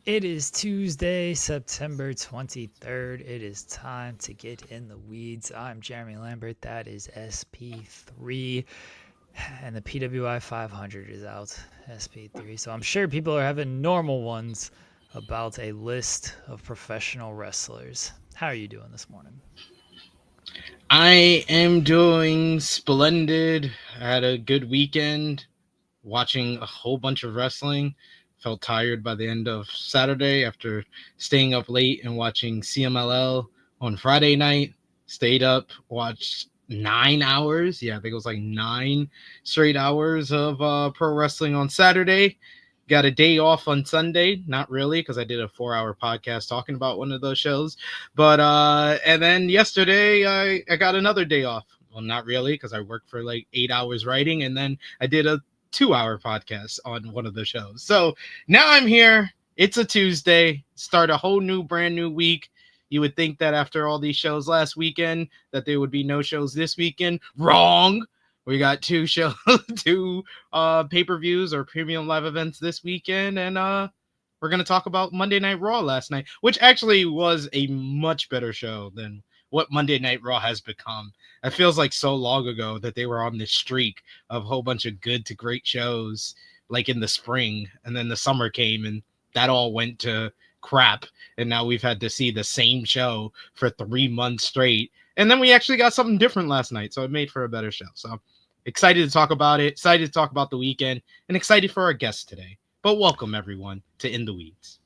It is Tuesday, September 23rd. It is time to get in the weeds. I'm Jeremy Lambert. That is SP3. And the PWI 500 is out, SP3. So I'm sure people are having normal ones about a list of professional wrestlers. How are you doing this morning? I am doing splendid. I had a good weekend watching a whole bunch of wrestling. Felt tired by the end of Saturday after staying up late and watching CMLL on Friday night. Stayed up, watched 9 hours. Yeah, I think it was like 9 straight hours of pro wrestling on Saturday. Got a day off on Sunday. Not really, because I did a 4 hour podcast talking about one of those shows. But and then yesterday I got another day off. Well, not really, because I worked for like 8 hours writing, and then I did a 2 hour podcast on one of the shows. So now I'm here. It's a Tuesday. Start a whole new, brand new week. You would think that after all these shows last weekend that there would be no shows this weekend. Wrong. We got two shows, two pay-per-views or premium live events this weekend, and we're gonna talk about Monday Night Raw last night, which actually was a much better show than what Monday Night Raw has become. It feels like so long ago that they were on this streak of a whole bunch of good to great shows, like in the spring, and then the summer came and that all went to crap, and now we've had to see the same show for 3 months straight. And then we actually got something different last night, so it made for a better show. So excited to talk about it, excited to talk about the weekend, and excited for our guest today. But welcome, everyone, to In the Weeds.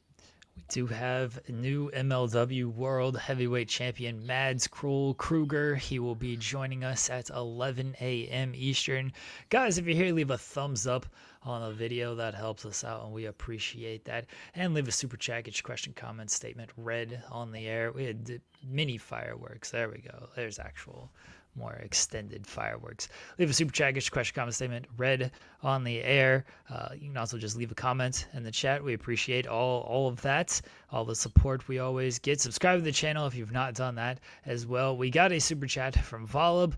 We do have new MLW World Heavyweight Champion Mads Krueger. He will be joining us at 11 a.m. Eastern. Guys, if you're here, leave a thumbs up on the video. That helps us out, and we appreciate that. And leave a super chat, get your question, comment, statement read on the air. We had mini fireworks. There we go. There's actual more extended fireworks. Leave a super chat, get your question, comment, statement read on the air. You can also just leave a comment in the chat. We appreciate all of that, all the support we always get. Subscribe to the channel if you've not done that as well. We got a super chat from Volub.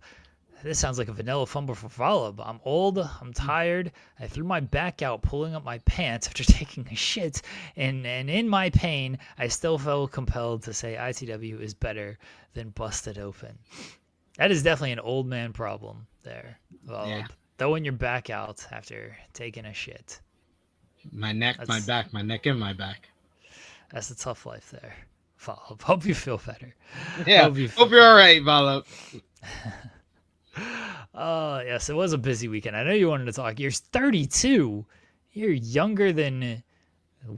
This sounds like a vanilla fumble for Volub. I'm old, I'm tired. I threw my back out pulling up my pants after taking a shit, and in my pain, I still felt compelled to say ITW is better than Busted Open. That is definitely an old man problem there. Well, yeah. Throwing your back out after taking a shit. My neck, my back, my neck and my back. That's a tough life there. Volop. Hope you feel better. Yeah, hope you're all right, Volop. Yes, it was a busy weekend. I know you wanted to talk. You're 32. You're younger than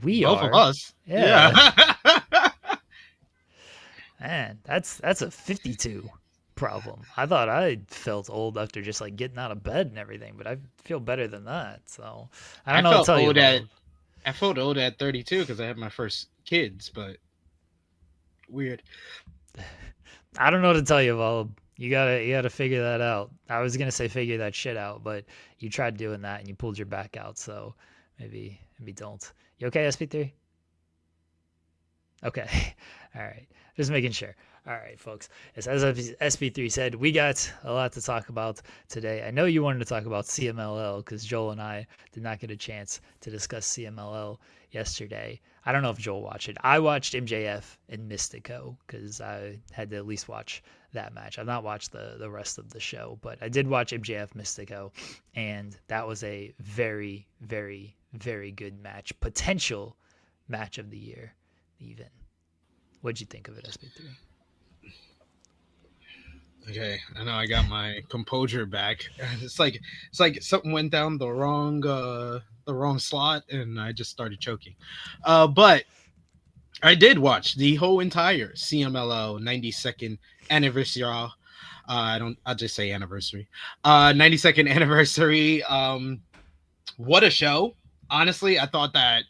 we Both are. Both of us. Yeah. Man, that's a 52. Problem. I thought I felt old after just like getting out of bed and everything, but I feel better than that. So I don't know what to tell you. I felt old at 32 because I had my first kids, but weird. I don't know what to tell you, Vol. You gotta figure that out. I was gonna say figure that shit out, but you tried doing that and you pulled your back out, so maybe don't. You okay, SP3? Okay. All right. Just making sure. All right, folks. As SP3 said, we got a lot to talk about today. I know you wanted to talk about CMLL because Joel and I did not get a chance to discuss CMLL yesterday. I don't know if Joel watched it. I watched MJF and Mystico because I had to at least watch that match. I've not watched the rest of the show, but I did watch MJF Mystico, and that was a very, very, very good match. Potential match of the year, even. What'd you think of it, SP3? Okay, I know I got my composure back. It's like something went down the wrong slot, and I just started choking. But I did watch the whole entire CMLL 92nd anniversary. I'll just say anniversary. 92nd anniversary. What a show! Honestly, I thought that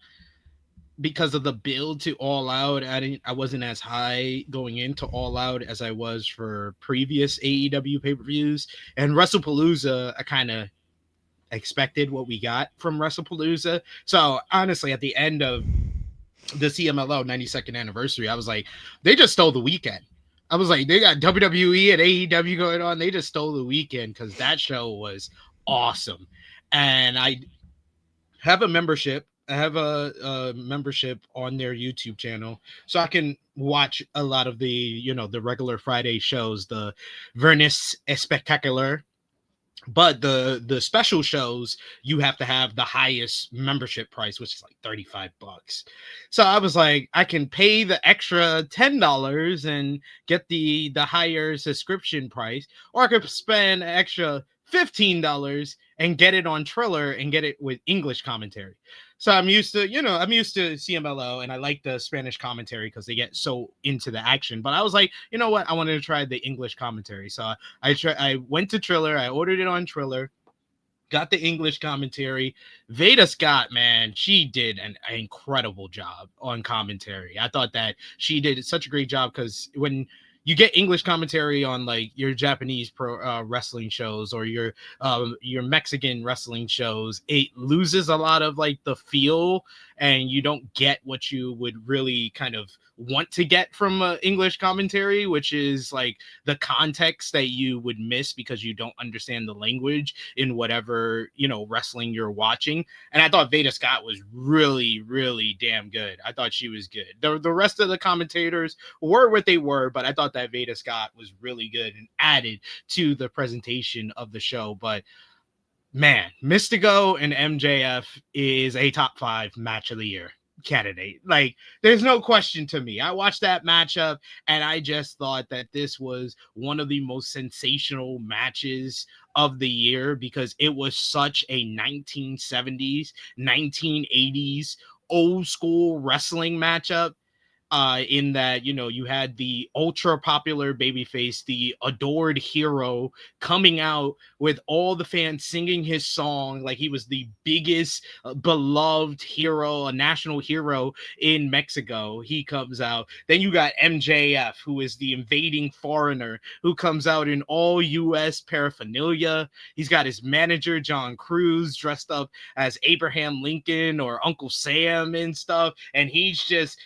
because of the build to All Out, I wasn't as high going into All Out as I was for previous AEW pay-per-views. And WrestlePalooza, I kind of expected what we got from WrestlePalooza. So honestly, at the end of the CMLL 92nd anniversary, I was like, they just stole the weekend. I was like, they got WWE and AEW going on. They just stole the weekend because that show was awesome. And I have a membership I have a membership on their YouTube channel, so I can watch a lot of the the regular Friday shows, the Vernis Spectacular. But the special shows, you have to have the highest membership price, which is like $35. So I was like, I can pay the extra $10 and get the higher subscription price, or I could spend an extra $15 and get it on Triller and get it with English commentary. So I'm used to CMLL, and I like the Spanish commentary because they get so into the action. But I was like, you know what? I wanted to try the English commentary. So I went to Triller, I ordered it on Triller, got the English commentary. Veda Scott, man, she did an incredible job on commentary. I thought that she did such a great job because when you get English commentary on like your Japanese pro wrestling shows or your Mexican wrestling shows, it loses a lot of like the feel, and you don't get what you would really kind of want to get from English commentary, which is like the context that you would miss because you don't understand the language in whatever wrestling you're watching. And I thought Veda Scott was really, really damn good. I thought she was good. The rest of the commentators were what they were, but I thought that Veda Scott was really good and added to the presentation of the show. But man, Mystico and MJF is a top 5 match of the year candidate. Like, there's no question to me. I watched that matchup and I just thought that this was one of the most sensational matches of the year because it was such a 1970s, 1980s old school wrestling matchup. In that, you had the ultra popular babyface, the adored hero, coming out with all the fans singing his song like he was the biggest beloved hero, a national hero in Mexico. He comes out. Then you got MJF, who is the invading foreigner, who comes out in all U.S. paraphernalia. He's got his manager, John Cruz, dressed up as Abraham Lincoln or Uncle Sam and stuff. And he's just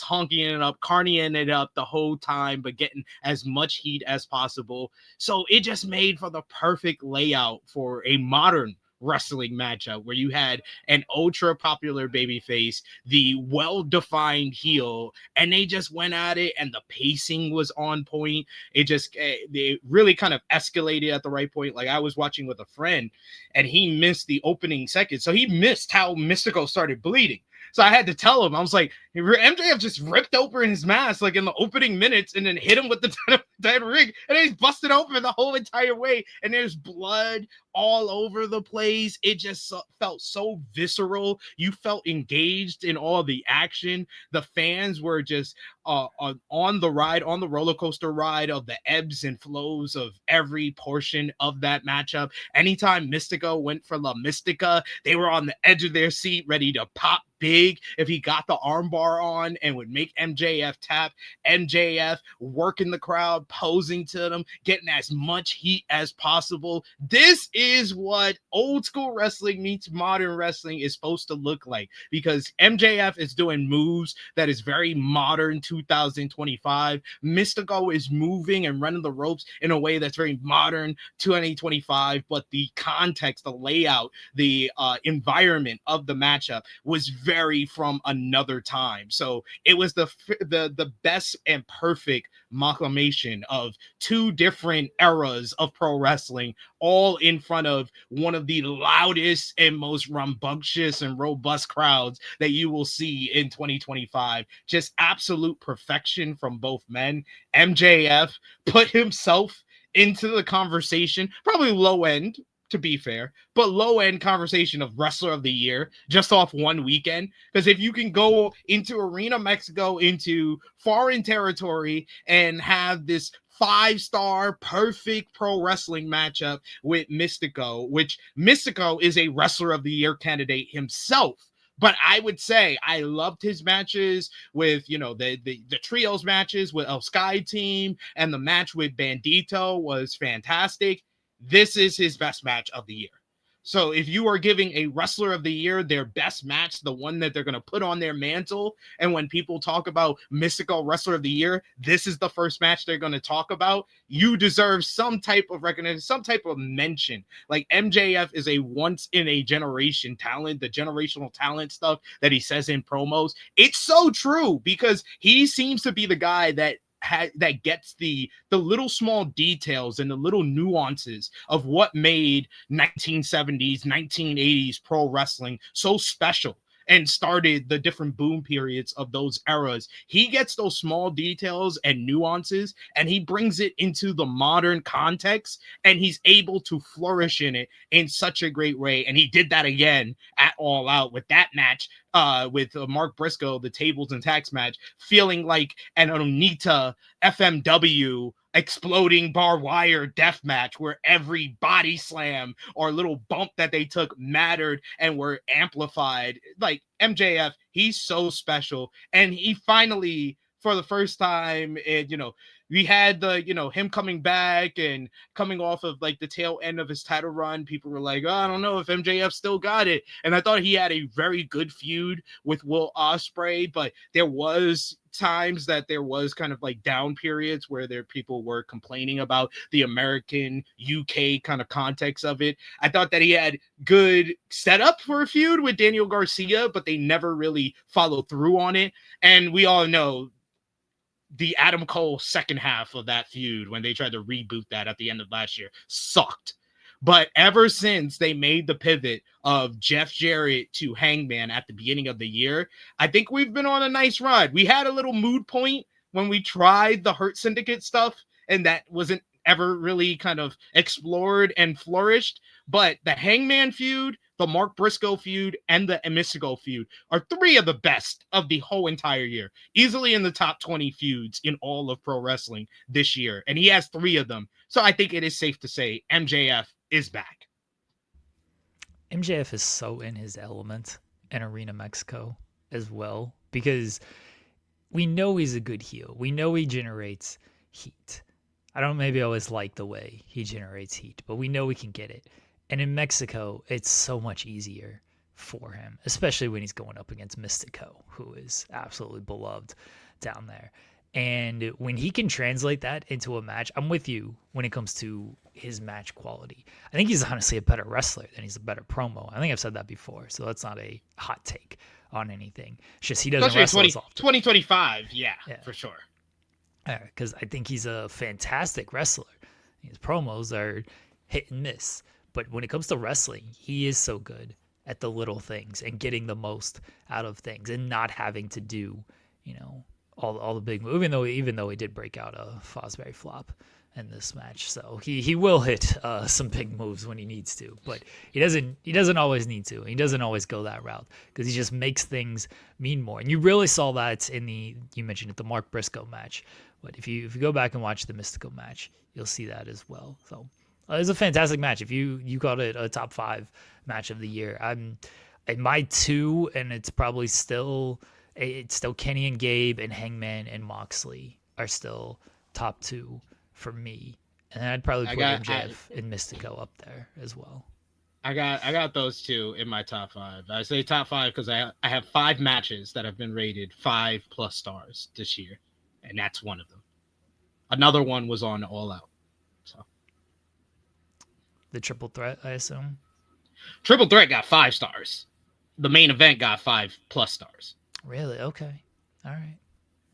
honking it up, carnying it up the whole time, but getting as much heat as possible. So it just made for the perfect layout for a modern wrestling matchup where you had an ultra popular babyface, the well-defined heel, and they just went at it, and the pacing was on point. They really kind of escalated at the right point. Like, I was watching with a friend and he missed the opening second, so he missed how Mystico started bleeding. So I had to tell him, I was like, MJF just ripped open his mask like in the opening minutes and then hit him with the dead rig, and he's busted open the whole entire way, and there's blood all over the place. It just felt so visceral. You felt engaged in all the action. The fans were just on the ride, on the roller coaster ride of the ebbs and flows of every portion of that matchup. Anytime Mystico went for La Mystica, they were on the edge of their seat ready to pop big if he got the armbar on and would make MJF tap. MJF working the crowd, posing to them, getting as much heat as possible. This is what old school wrestling meets modern wrestling is supposed to look like, because MJF is doing moves that is very modern 2025. Mystico is moving and running the ropes in a way that's very modern 2025, but the context, the layout, the environment of the matchup was very from another time. So it was the best and perfect amalgamation of two different eras of pro wrestling, all in front of one of the loudest and most rambunctious and robust crowds that you will see in 2025. Just absolute perfection from both men. MJF put himself into the conversation, probably low end, to be fair, but low end conversation of wrestler of the year just off one weekend. Because if you can go into Arena Mexico, into foreign territory, and have this 5-star perfect pro wrestling matchup with Mystico, which Mystico is a wrestler of the year candidate himself. But I would say I loved his matches with, the trios matches with El Sky team, and the match with Bandito was fantastic. This is his best match of the year. So if you are giving a wrestler of the year their best match, the one that they're going to put on their mantle, and when people talk about mystical wrestler of the year, this is the first match they're going to talk about, you deserve some type of recognition, some type of mention. Like MJF is a once in a generation talent, the generational talent stuff that he says in promos. It's so true because he seems to be the guy that that gets the little small details and the little nuances of what made 1970s 1980s pro wrestling so special and started the different boom periods of those eras. He gets those small details and nuances and he brings it into the modern context, and he's able to flourish in it in such a great way. And he did that again at All Out with that match with Mark Briscoe, the tables and tax match, feeling like an Onita FMW exploding barbed wire death match where every body slam or little bump that they took mattered and were amplified. Like MJF, he's so special. And he finally, for the first time, we had the, him coming back and coming off of like the tail end of his title run. People were like, oh, I don't know if MJF still got it. And I thought he had a very good feud with Will Ospreay, but there was times that there was kind of like down periods where people were complaining about the American UK kind of context of it. I thought that he had good setup for a feud with Daniel Garcia, but they never really followed through on it. And we all know the Adam Cole second half of that feud, when they tried to reboot that at the end of last year, sucked. But ever since they made the pivot of Jeff Jarrett to Hangman at the beginning of the year, I think we've been on a nice ride. We had a little mood point when we tried the Hurt Syndicate stuff, and that wasn't ever really kind of explored and flourished. But the Hangman feud, the Mark Briscoe feud, and the Mystico feud are three of the best of the whole entire year. Easily in the top 20 feuds in all of pro wrestling this year. And he has three of them. So I think it is safe to say MJF is back. MJF is so in his element in Arena Mexico as well, because we know he's a good heel. We know he generates heat. I don't maybe always like the way he generates heat, but we know we can get it. And in Mexico, it's so much easier for him, especially when he's going up against Mystico, who is absolutely beloved down there. And when he can translate that into a match, I'm with you when it comes to his match quality. I think he's honestly a better wrestler than he's a better promo. I think I've said that before, so that's not a hot take on anything. It's just he doesn't wrestle as often. 2025, yeah, for sure. Because I think he's a fantastic wrestler. His promos are hit and miss. But when it comes to wrestling, he is so good at the little things and getting the most out of things and not having to do, all the big moves. Even though he did break out a Fosbury flop in this match, so he will hit some big moves when he needs to, but he doesn't always need to. He doesn't always go that route because he just makes things mean more. And you really saw that you mentioned it, the Mark Briscoe match. But if you go back and watch the Mystico match, you'll see that as well. So it was a fantastic match. If you called it a top 5 match of the year, I'm at my 2, and it's probably still Kenny and Gabe and Hangman and Moxley are still top 2 for me, and then I'd probably put MJF and Mystico up there as well. I got those two in my top 5. I say top 5 because I have 5 matches that have been rated 5+ stars this year, and that's one of them. Another one was on All Out. So the triple threat, I assume. Triple threat got 5 stars. The main event got 5+ stars. Really? Okay. All right.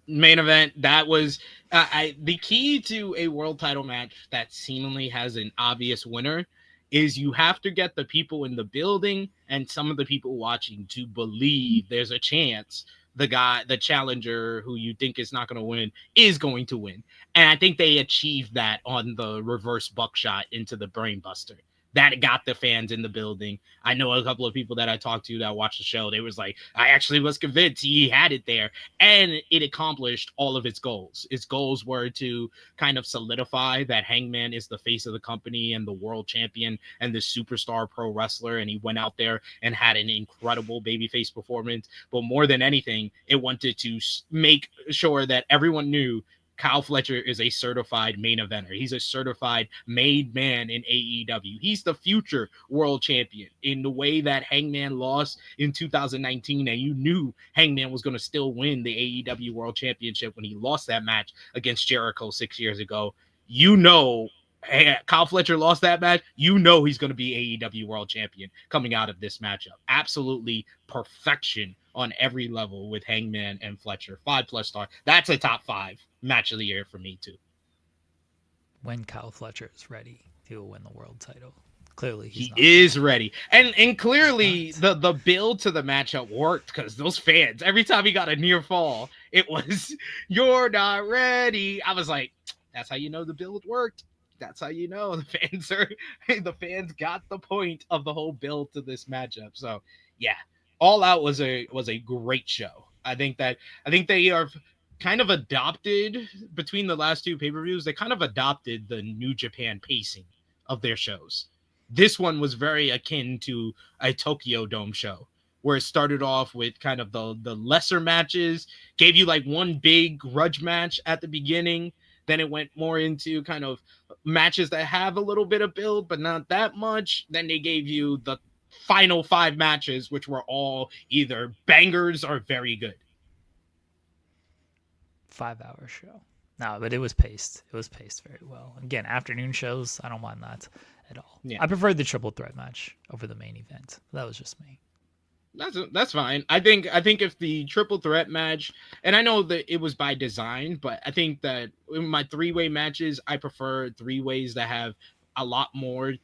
Main event, that was the key to a world title match that seemingly has an obvious winner is you have to get the people in the building and some of the people watching to believe there's a chance the challenger who you think is not going to win is going to win. And I think they achieved that on the reverse buckshot into the brainbuster. That got the fans in the building. I know a couple of people that I talked to that watched the show. They was like, I actually was convinced he had it there. And it accomplished all of its goals. Its goals were to kind of solidify that Hangman is the face of the company and the world champion and the superstar pro wrestler. And he went out there and had an incredible babyface performance. But more than anything, it wanted to make sure that everyone knew Kyle Fletcher is a certified main eventer. He's a certified made man in AEW. He's the future world champion in the way that Hangman lost in 2019. And you knew Hangman was going to still win the AEW world championship when he lost that match against Jericho 6 years ago. You know, Kyle Fletcher lost that match. You know he's going to be AEW world champion coming out of this matchup. Absolutely perfection on every level with Hangman and Fletcher. 5+ star. That's a top 5 match of the year for me too. When Kyle Fletcher is ready, he will win the world title. Clearly, he is ready, and clearly the build to the matchup worked, because those fans, every time he got a near fall, it was "You're not ready." I was like, that's how you know the build worked. That's how you know the fans got the point of the whole build to this matchup. So yeah, All Out was a great show. I think they are kind of adopted, between the last 2 pay-per-views, they kind of adopted the New Japan pacing of their shows. This one was very akin to a Tokyo Dome show, where it started off with kind of the lesser matches, gave you like one big grudge match at the beginning. Then it went more into kind of matches that have a little bit of build, but not that much. Then they gave you the final 5 matches, which were all either bangers or very good. 5-hour show. No, but it was paced. It was paced very well. Again, afternoon shows, I don't mind that at all. Yeah. I preferred the triple threat match over the main event. That was just me. That's fine. I think if the triple threat match, and I know that it was by design, but I think that in my 3-way matches, I prefer 3-ways that have a lot more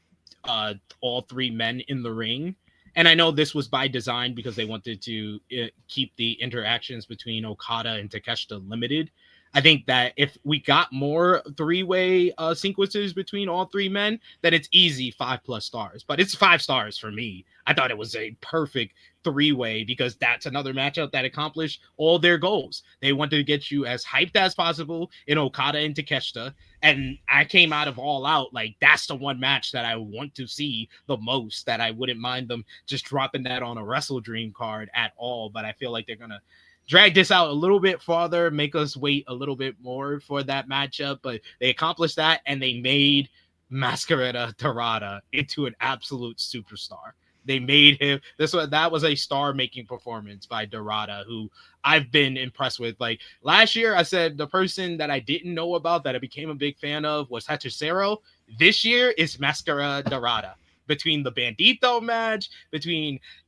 all 3 men in the ring. And I know this was by design because they wanted to keep the interactions between Okada and Takeshita limited. I think that if we got more 3-way sequences between all 3 men, then it's easy 5+ stars. But it's 5 stars for me. I thought it was a perfect 3-way, because that's another matchup that accomplished all their goals. They wanted to get you as hyped as possible in Okada and Takeshita. And I came out of All Out like, that's the one match that I want to see the most, that I wouldn't mind them just dropping that on a Wrestle Dream card at all. But I feel like they're going to drag this out a little bit farther, make us wait a little bit more for that matchup. But they accomplished that, and they made Mascarita Dorada into an absolute superstar. They made him that was a star-making performance by Dorada, who I've been impressed with. Like last year, I said the person that I didn't know about that I became a big fan of was Hechicero. This year is Mascara Dorada. Between the Bandito match,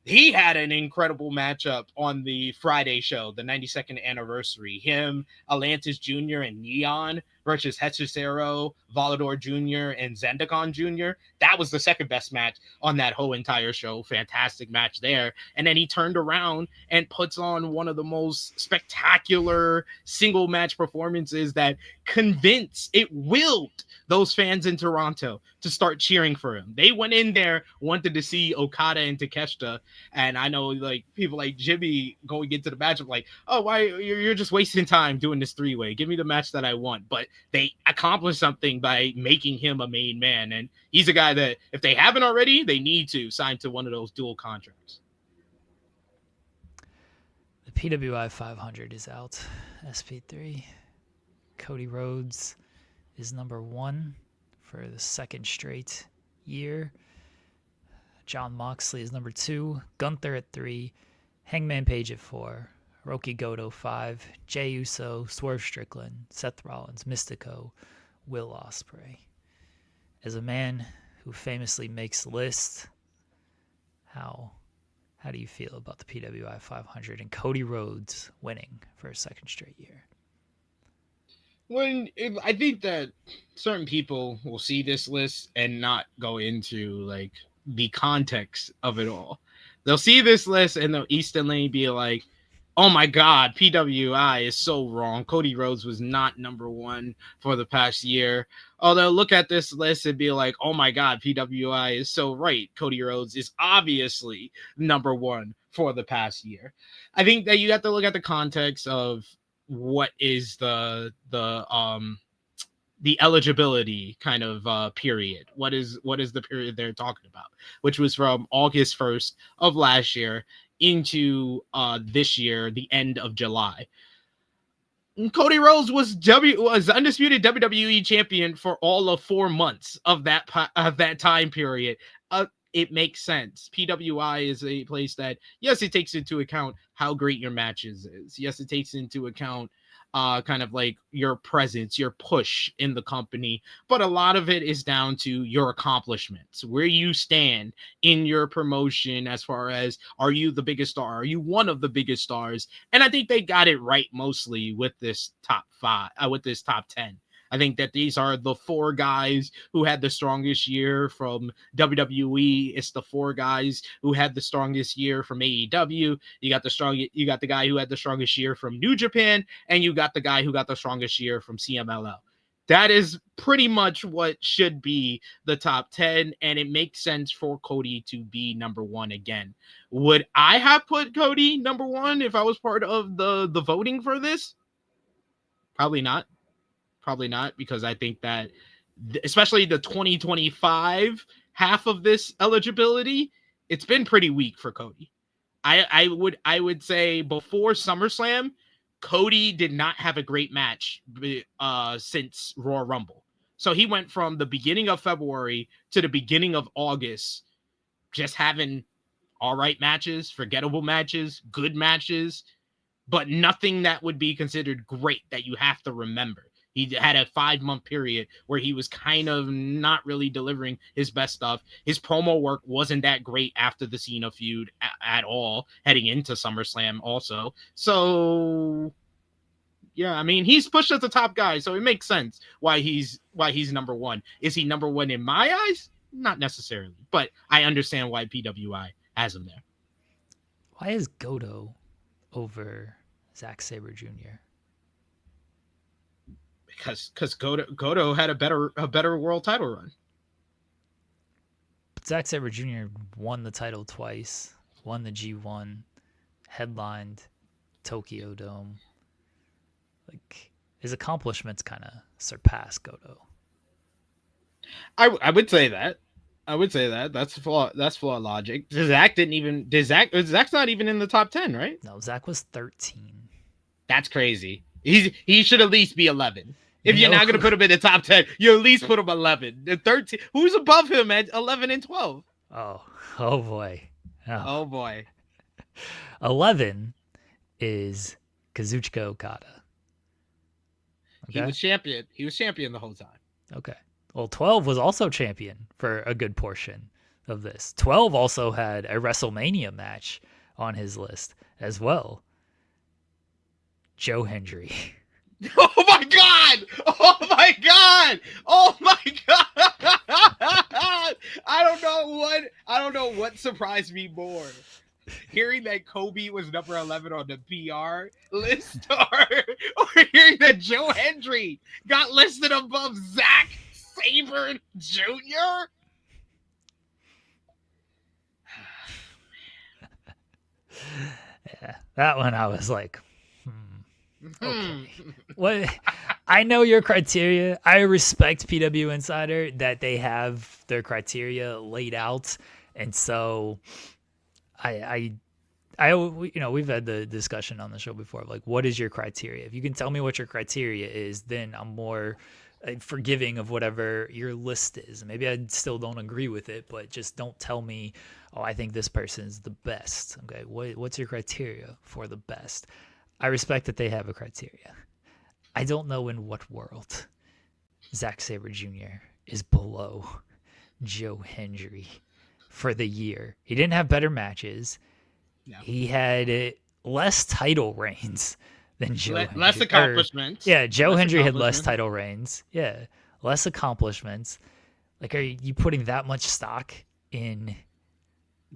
he had an incredible matchup on the Friday show, the 92nd anniversary. Him, Atlantis Jr. and Neon versus Hechicero, Volador Jr. and Zendikon Jr. That was the second best match on that whole entire show. Fantastic match there. And then he turned around and puts on one of the most spectacular single match performances that willed those fans in Toronto to start cheering for him. They went in there, wanted to see Okada and Takeshita. And I know like people like Jimmy going into the matchup like, oh, why you're just wasting time doing this 3-way. Give me the match that I want. But they accomplished something by making him a main man. And he's a guy that if they haven't already, they need to sign to one of those dual contracts. The PWI 500 is out. SP3. Cody Rhodes is number 1 for the 2nd straight year. Jon Moxley is number 2. Gunther at 3. Hangman Page at 4. Hiroki Goto 5. Jey Uso, Swerve Strickland, Seth Rollins, Mystico, Will Ospreay. As a man who famously makes lists, how do you feel about the PWI 500 and Cody Rhodes winning for a 2nd straight year? I think that certain people will see this list and not go into like the context of it all. They'll see this list and they'll instantly be like, oh my God, PWI is so wrong. Cody Rhodes was not number 1 for the past year. Or they'll look at this list and be like, oh my God, PWI is so right. Cody Rhodes is obviously number 1 for the past year. I think that you have to look at the context of what is the eligibility kind of period. What is the period they're talking about, which was from August 1st of last year into this year, the end of July. Cody Rhodes was undisputed WWE champion for all of 4 months of that time period. It makes sense. PWI is a place that, yes, it takes into account how great your matches is. Yes, it takes into account kind of like your presence, your push in the company, but a lot of it is down to your accomplishments, where you stand in your promotion as far as, are you the biggest star? Are you one of the biggest stars? And I think they got it right mostly with this top 5, with this top 10. I think that these are the 4 guys who had the strongest year from WWE. It's the 4 guys who had the strongest year from AEW. You got the guy who had the strongest year from New Japan, and you got the guy who got the strongest year from CMLL. That is pretty much what should be the top 10, and it makes sense for Cody to be number 1 again. Would I have put Cody number 1 if I was part of the voting for this? Probably not. Probably not, because I think that especially the 2025 half of this eligibility, it's been pretty weak for Cody. I would say before SummerSlam, Cody did not have a great match since Royal Rumble. So he went from the beginning of February to the beginning of August just having all right matches, forgettable matches, good matches, but nothing that would be considered great that you have to remember. He had a 5-month period where he was kind of not really delivering his best stuff. His promo work wasn't that great after the Cena feud at all, heading into SummerSlam also. So, yeah, I mean, he's pushed as the top guy, so it makes sense why he's number 1. Is he number 1 in my eyes? Not necessarily, but I understand why PWI has him there. Why is Goto over Zack Sabre Jr.? Because Goto had a better world title run. But Zack Sabre Jr. won the title twice, won the G1, headlined Tokyo Dome. Like, his accomplishments kind of surpass Goto. I would say that. That's flawed logic. Zach's not even in the top 10, right? No, Zack was 13. That's crazy. He should at least be 11. If you're not going to put him in the top 10, you at least put him 11. The 13. Who's above him at 11 and 12? Oh boy. Oh boy. 11 is Kazuchika Okada. Okay? He was champion the whole time. Okay. Well, 12 was also champion for a good portion of this. 12 also had a WrestleMania match on his list as well. Joe Hendry. Oh my god! Oh my god! Oh my god! I don't know what surprised me more. Hearing that Kobe was number 11 on the PR list, or hearing that Joe Hendry got listed above Zack Sabre Jr. Yeah, that one I was like, okay. What? I know your criteria. I respect PW Insider that they have their criteria laid out, and so I we've had the discussion on the show before of like, what is your criteria? If you can tell me what your criteria is, then I'm more forgiving of whatever your list is. Maybe I still don't agree with it, but just don't tell me, oh, I think this person's the best. Okay, what's your criteria for the best? I respect that they have a criteria. I don't know in what world Zack Sabre Jr. is below Joe Hendry for the year. He didn't have better matches. No. He had less title reigns than Joe Hendry. Less accomplishments. Joe Hendry had less title reigns. Yeah, less accomplishments. Like, are you putting that much stock in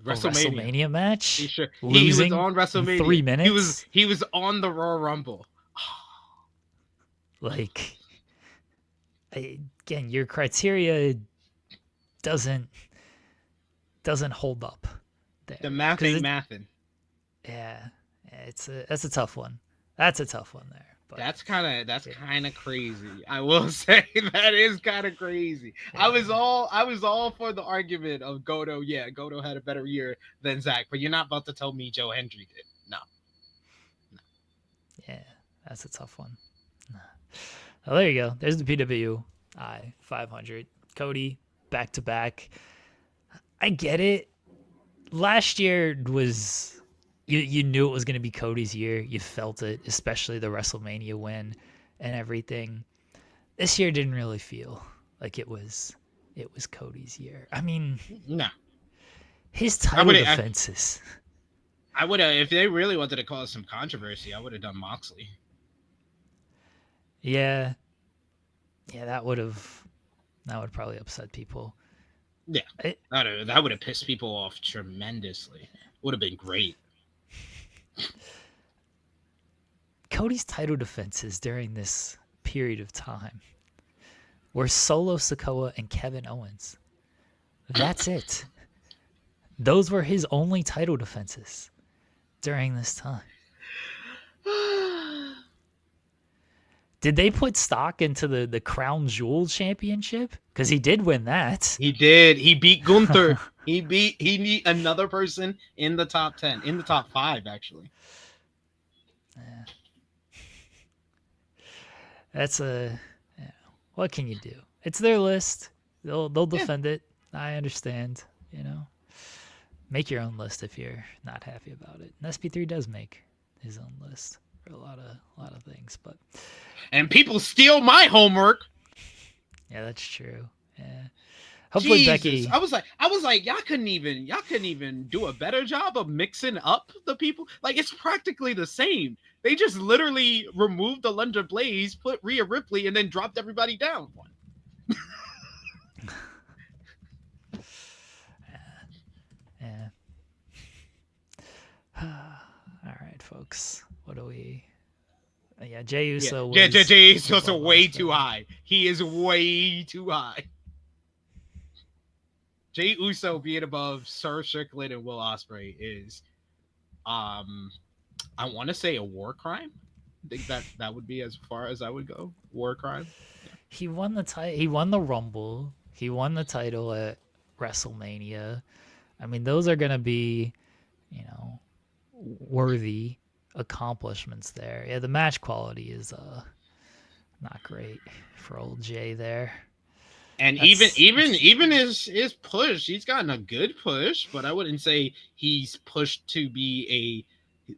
WrestleMania match? Sure. Losing he was on WrestleMania. 3 minutes. He was on the Royal Rumble. Like, again, your criteria doesn't hold up there. The math ain't mathin'. Yeah, that's a tough one. That's a tough one there. But that's kind of crazy. I will say that is kind of crazy. Yeah. I was all for the argument of Goto. Yeah, Goto had a better year than Zack, but you're not about to tell me Joe Hendry did. No. Yeah, that's a tough one. Oh, there you go. There's the PWI 500. Cody, back to back. I get it. Last year was you knew it was going to be Cody's year. You felt it, especially the WrestleMania win and everything. This year didn't really feel like it was Cody's year. I mean, No, his I title would. defenses. I would have, if they really wanted to cause some controversy, I would have done Moxley. Yeah. Yeah, that would probably upset people. Yeah, that would have pissed people off tremendously. Would have been great. Cody's title defenses during this period of time were Solo Sikoa and Kevin Owens. That's it. Those were his only title defenses during this time. Did they put stock into the Crown Jewel Championship? Because he did win that. He did. He beat Gunther. he beat another person in the top 10, in the top 5, actually. Yeah. That's what can you do? It's their list. They'll defend it. I understand. Make your own list if you're not happy about it. And SP3 does make his own list for a lot of things, but and people steal my homework. Yeah, that's true. Yeah. Hopefully Jesus. Becky. I was like, y'all couldn't even do a better job of mixing up the people. Like, it's practically the same. They just literally removed the Lunder Blaze, put Rhea Ripley, and then dropped everybody down one. Yeah. All right, folks. What do we? Yeah, Jey Uso. Jey Uso's way too high. He is way too high. Jey Uso being above Sir Strickland and Will Ospreay is, I want to say a war crime. I think that would be as far as I would go. War crime. Yeah. He won the title. He won the Rumble. He won the title at WrestleMania. I mean, those are gonna be, worthy accomplishments there. Yeah, the match quality is not great for old Jey there. And even his push, he's gotten a good push, but I wouldn't say he's pushed to be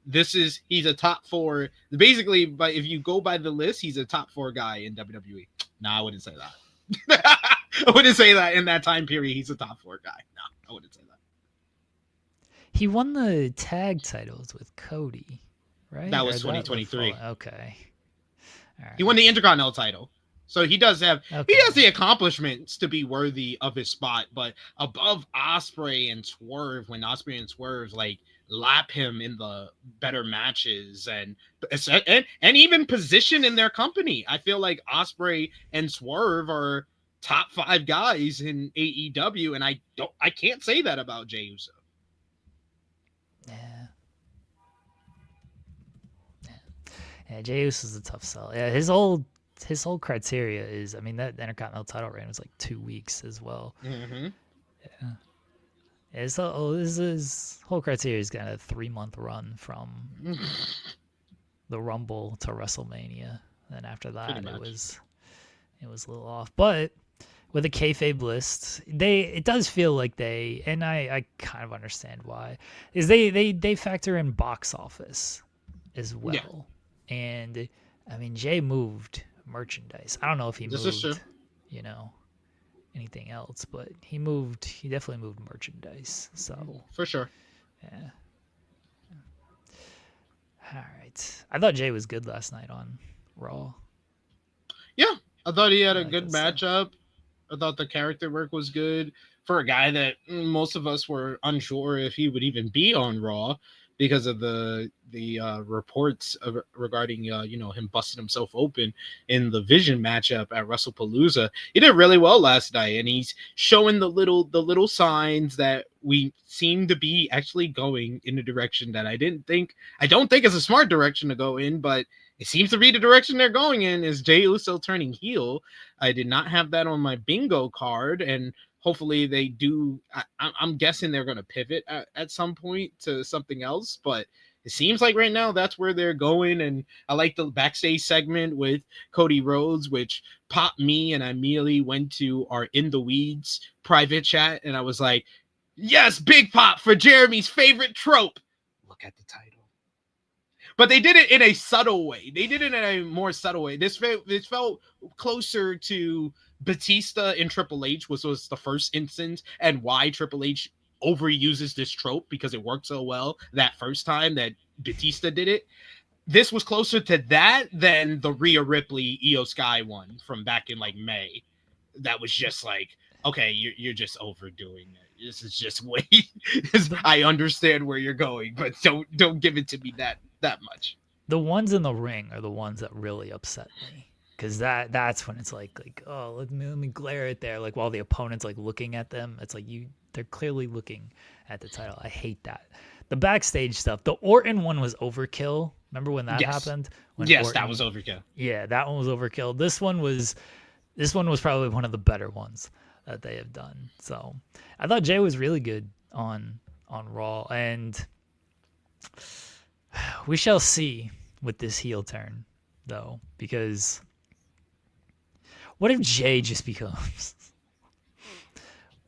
he's a top 4. Basically, but if you go by the list, he's a top 4 guy in WWE. No, I wouldn't say that. I wouldn't say that in that time period he's a top 4 guy. No, I wouldn't say that. He won the tag titles with Cody, right? That was 2023. Okay. All right. He won the Intercontinental title. So he does have he has the accomplishments to be worthy of his spot, but above Ospreay and Swerve, when Ospreay and Swerve lap him in the better matches and even position in their company, I feel like Ospreay and Swerve are top 5 guys in AEW, and I can't say that about Jey Uso. Yeah, Jey Uso's a tough sell. Yeah, his whole criteria is, I mean, that Intercontinental title reign was like 2 weeks as well. Mm-hmm. Yeah. So his whole criteria is got a 3-month run from the Rumble to WrestleMania. Then after that, it was a little off. But with a kayfabe list, it does feel like and I kind of understand why, is they factor in box office as well. Yeah. And I mean, Jey moved merchandise. I don't know if he moved, anything else, but he definitely moved merchandise. So for sure. Yeah. All right. I thought Jey was good last night on Raw. Yeah, I thought he had a good matchup. I thought the character work was good for a guy that most of us were unsure if he would even be on Raw because of the reports regarding him busting himself open in the Vision matchup at WrestlePalooza. He did really well last night, and he's showing the little signs that we seem to be actually going in a direction that I don't think is a smart direction to go in, but it seems to be the direction they're going in, is Jey Uso turning heel. I did not have that on my bingo card, and hopefully they do. I'm guessing they're going to pivot at some point to something else, but it seems like right now that's where they're going. And I like the backstage segment with Cody Rhodes, which popped me, and I immediately went to our In the Weeds private chat, and I was like, yes, big pop for Jeremy's favorite trope. Look at the title. But they did it in a subtle way. They did it in a more subtle way. This felt closer to Batista and Triple H, which was the first instance, and why Triple H overuses this trope, because it worked so well that first time that Batista did it. This was closer to that than the Rhea Ripley IYO SKY one from back in like May. That was just like, okay, you're just overdoing it. This is just way. I understand where you're going, but don't give it to me that much. The ones in the ring are the ones that really upset me, because that's when it's like oh, let me glare it there, like while the opponent's like looking at them. It's like they're clearly looking at the title. I hate that. The backstage stuff, the Orton one was overkill. Remember when that happened? Yes, Orton, that was overkill. Yeah, that one was overkill. This one was probably one of the better ones that they have done. So I thought Jey was really good on Raw, and we shall see with this heel turn, though, because what if Jey just becomes...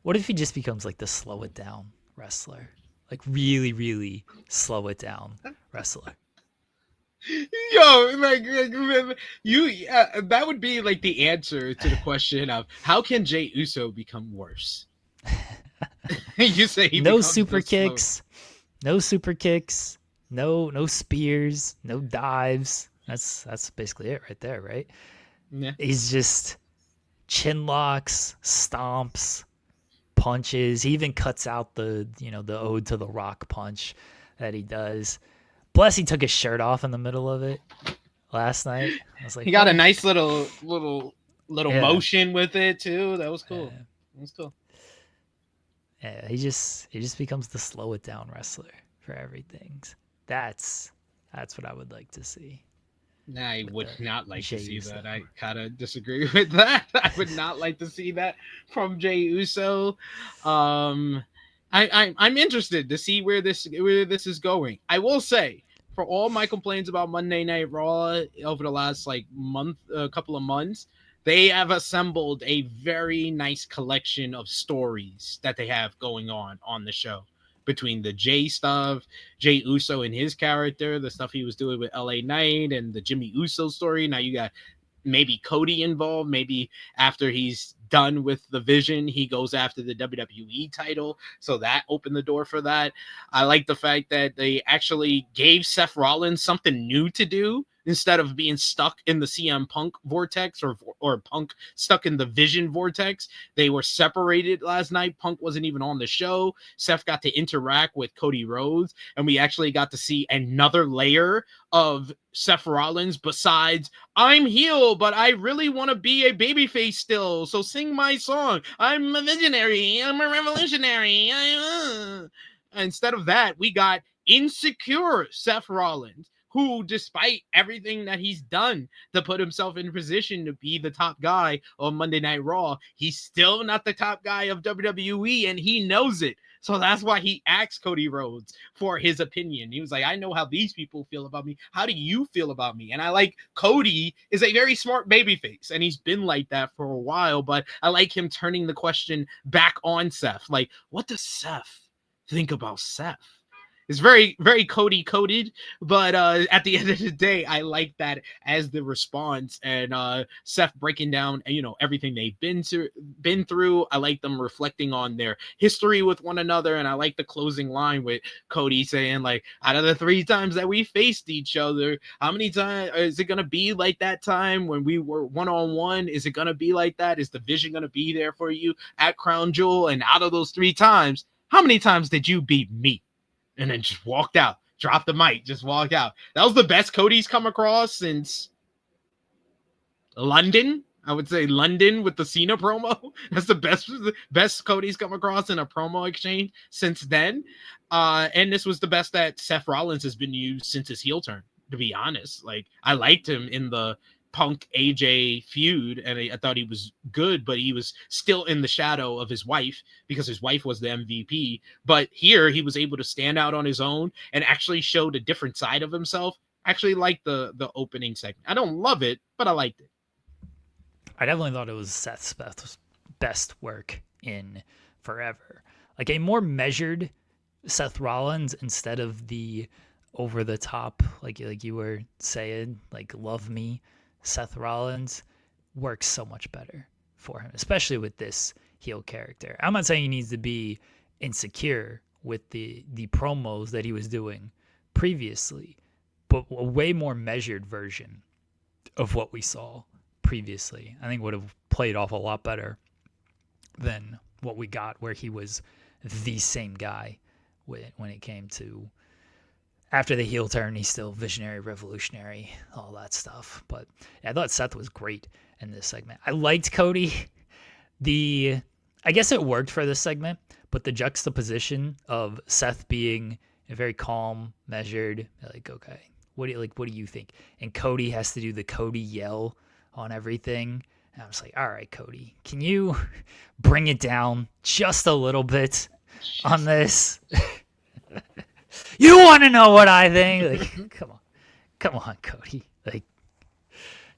What if he just becomes like the slow it down wrestler? Like really, really slow it down wrestler. Yo, like you, that would be like the answer to the question of how can Jey Uso become worse? You say no super kicks, no spears, no dives. That's basically it right there, right? Yeah. He's just chin locks, stomps, punches. He even cuts out the ode to the Rock punch that he does. Plus, he took his shirt off in the middle of it last night. I was like, he got a nice little motion with it too. That was cool. That was cool. Yeah, he just becomes the slow it down wrestler for everything. That's what I would like to see. I would not like to see that. I kind of disagree with that. I would not like to see that from Jey Uso. I'm interested to see where this is going. I will say, for all my complaints about Monday Night Raw over the last couple of months, they have assembled a very nice collection of stories that they have going on the show. Between the Jey stuff, Jey Uso and his character, the stuff he was doing with LA Knight, and the Jimmy Uso story. Now you got maybe Cody involved. Maybe after he's done with the Vision, he goes after the WWE title. So that opened the door for that. I like the fact that they actually gave Seth Rollins something new to do. Instead of being stuck in the CM Punk vortex or Punk stuck in the Vision vortex, they were separated last night. Punk wasn't even on the show. Seth got to interact with Cody Rhodes, and we actually got to see another layer of Seth Rollins besides, I'm heel, but I really want to be a babyface still, so sing my song. I'm a visionary. I'm a revolutionary. Instead of that, we got insecure Seth Rollins, who, despite everything that he's done to put himself in position to be the top guy on Monday Night Raw, he's still not the top guy of WWE, and he knows it. So that's why he asked Cody Rhodes for his opinion. He was like, I know how these people feel about me. How do you feel about me? And I like Cody is a very smart babyface, and he's been like that for a while, but I like him turning the question back on Seth. Like, what does Seth think about Seth? It's very, very Cody coded, but at the end of the day, I like that as the response, and Seth breaking down, everything they've been through. I like them reflecting on their history with one another, and I like the closing line with Cody saying, like, out of the 3 times that we faced each other, how many times is it gonna be like that time when we were one-on-one? Is it gonna be like that? Is the Vision gonna be there for you at Crown Jewel? And out of those 3 times, how many times did you beat me? And then just walked out, dropped the mic, just walked out. That was the best Cody's come across since London. I would say London with the Cena promo. That's the best Cody's come across in a promo exchange since then. And this was the best that Seth Rollins has been used since his heel turn, to be honest. Like, I liked him in the Punk AJ feud, and I thought he was good, but he was still in the shadow of his wife because his wife was the MVP. But here he was able to stand out on his own and actually showed a different side of himself. I actually liked the opening segment. I don't love it, but I liked it. I definitely thought it was Seth's best work in forever. Like a more measured Seth Rollins instead of the over the top, like you were saying, like love me Seth Rollins works so much better for him, especially with this heel character. I'm not saying he needs to be insecure with the promos that he was doing previously, but a way more measured version of what we saw previously, I think would have played off a lot better than what we got, where he was the same guy when it came to after the heel turn. He's still visionary, revolutionary, all that stuff. But yeah, I thought Seth was great in this segment. I liked Cody. I guess it worked for this segment, but the juxtaposition of Seth being very calm, measured, like, okay, what do you think? And Cody has to do the Cody yell on everything. And I was like, all right, Cody, can you bring it down just a little bit on this? You want to know what I think? Like, come on, Cody. Like,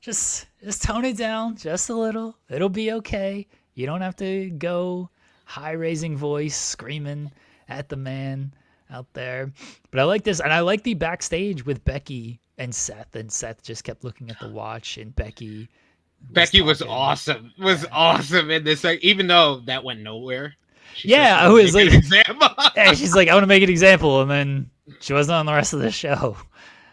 just tone it down just a little. It'll be okay. You don't have to go high raising voice screaming at the man out there. But I like this, and I like the backstage with Becky and Seth just kept looking at the watch, and Becky was awesome. Awesome in this, like, even though that went nowhere. I was like, yeah, she's like, I want to make an example, and then she wasn't on the rest of the show.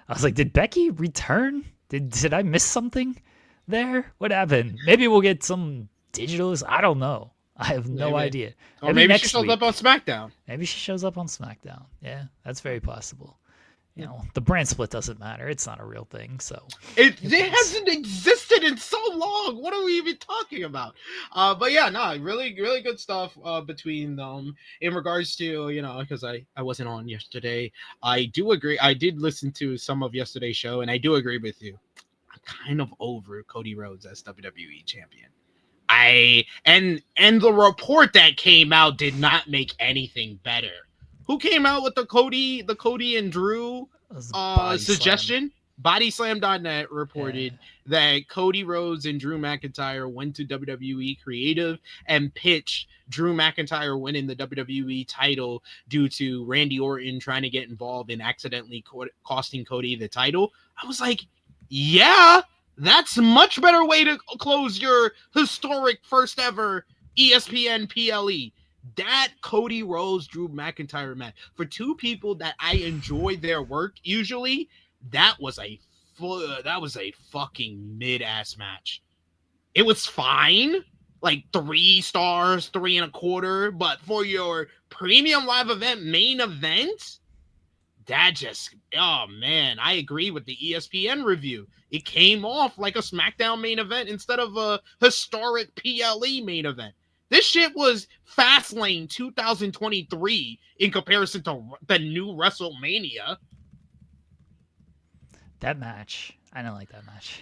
I was like, did Becky return? Did I miss something there? What happened? Maybe we'll get some digitals. I don't know. I have no idea. Or maybe she shows up on SmackDown. Maybe she shows up on SmackDown. Yeah, that's very possible. You know, the brand split doesn't matter. It's not a real thing, so it hasn't existed in so long. What are we even talking about? But yeah, no, really, really good stuff between them in regards to, you know, because I wasn't on yesterday. I do agree. I did listen to some of yesterday's show, and I do agree with you. I'm kind of over Cody Rhodes as WWE champion. And the report that came out did not make anything better. Who came out with the Cody and Drew suggestion? Bodyslam.net reported that Cody Rhodes and Drew McIntyre went to WWE Creative and pitched Drew McIntyre winning the WWE title due to Randy Orton trying to get involved and accidentally costing Cody the title. I was like, yeah, that's a much better way to close your historic first ever ESPN PLE. That Cody Rhodes, Drew McIntyre match, for two people that I enjoy their work usually, that was a fucking mid-ass match. It was fine, like 3 stars, 3.25, but for your premium live event main event, that just, oh man, I agree with the ESPN review. It came off like a SmackDown main event instead of a historic PLE main event. This shit was Fastlane 2023 in comparison to the new WrestleMania. That match, I didn't like that match.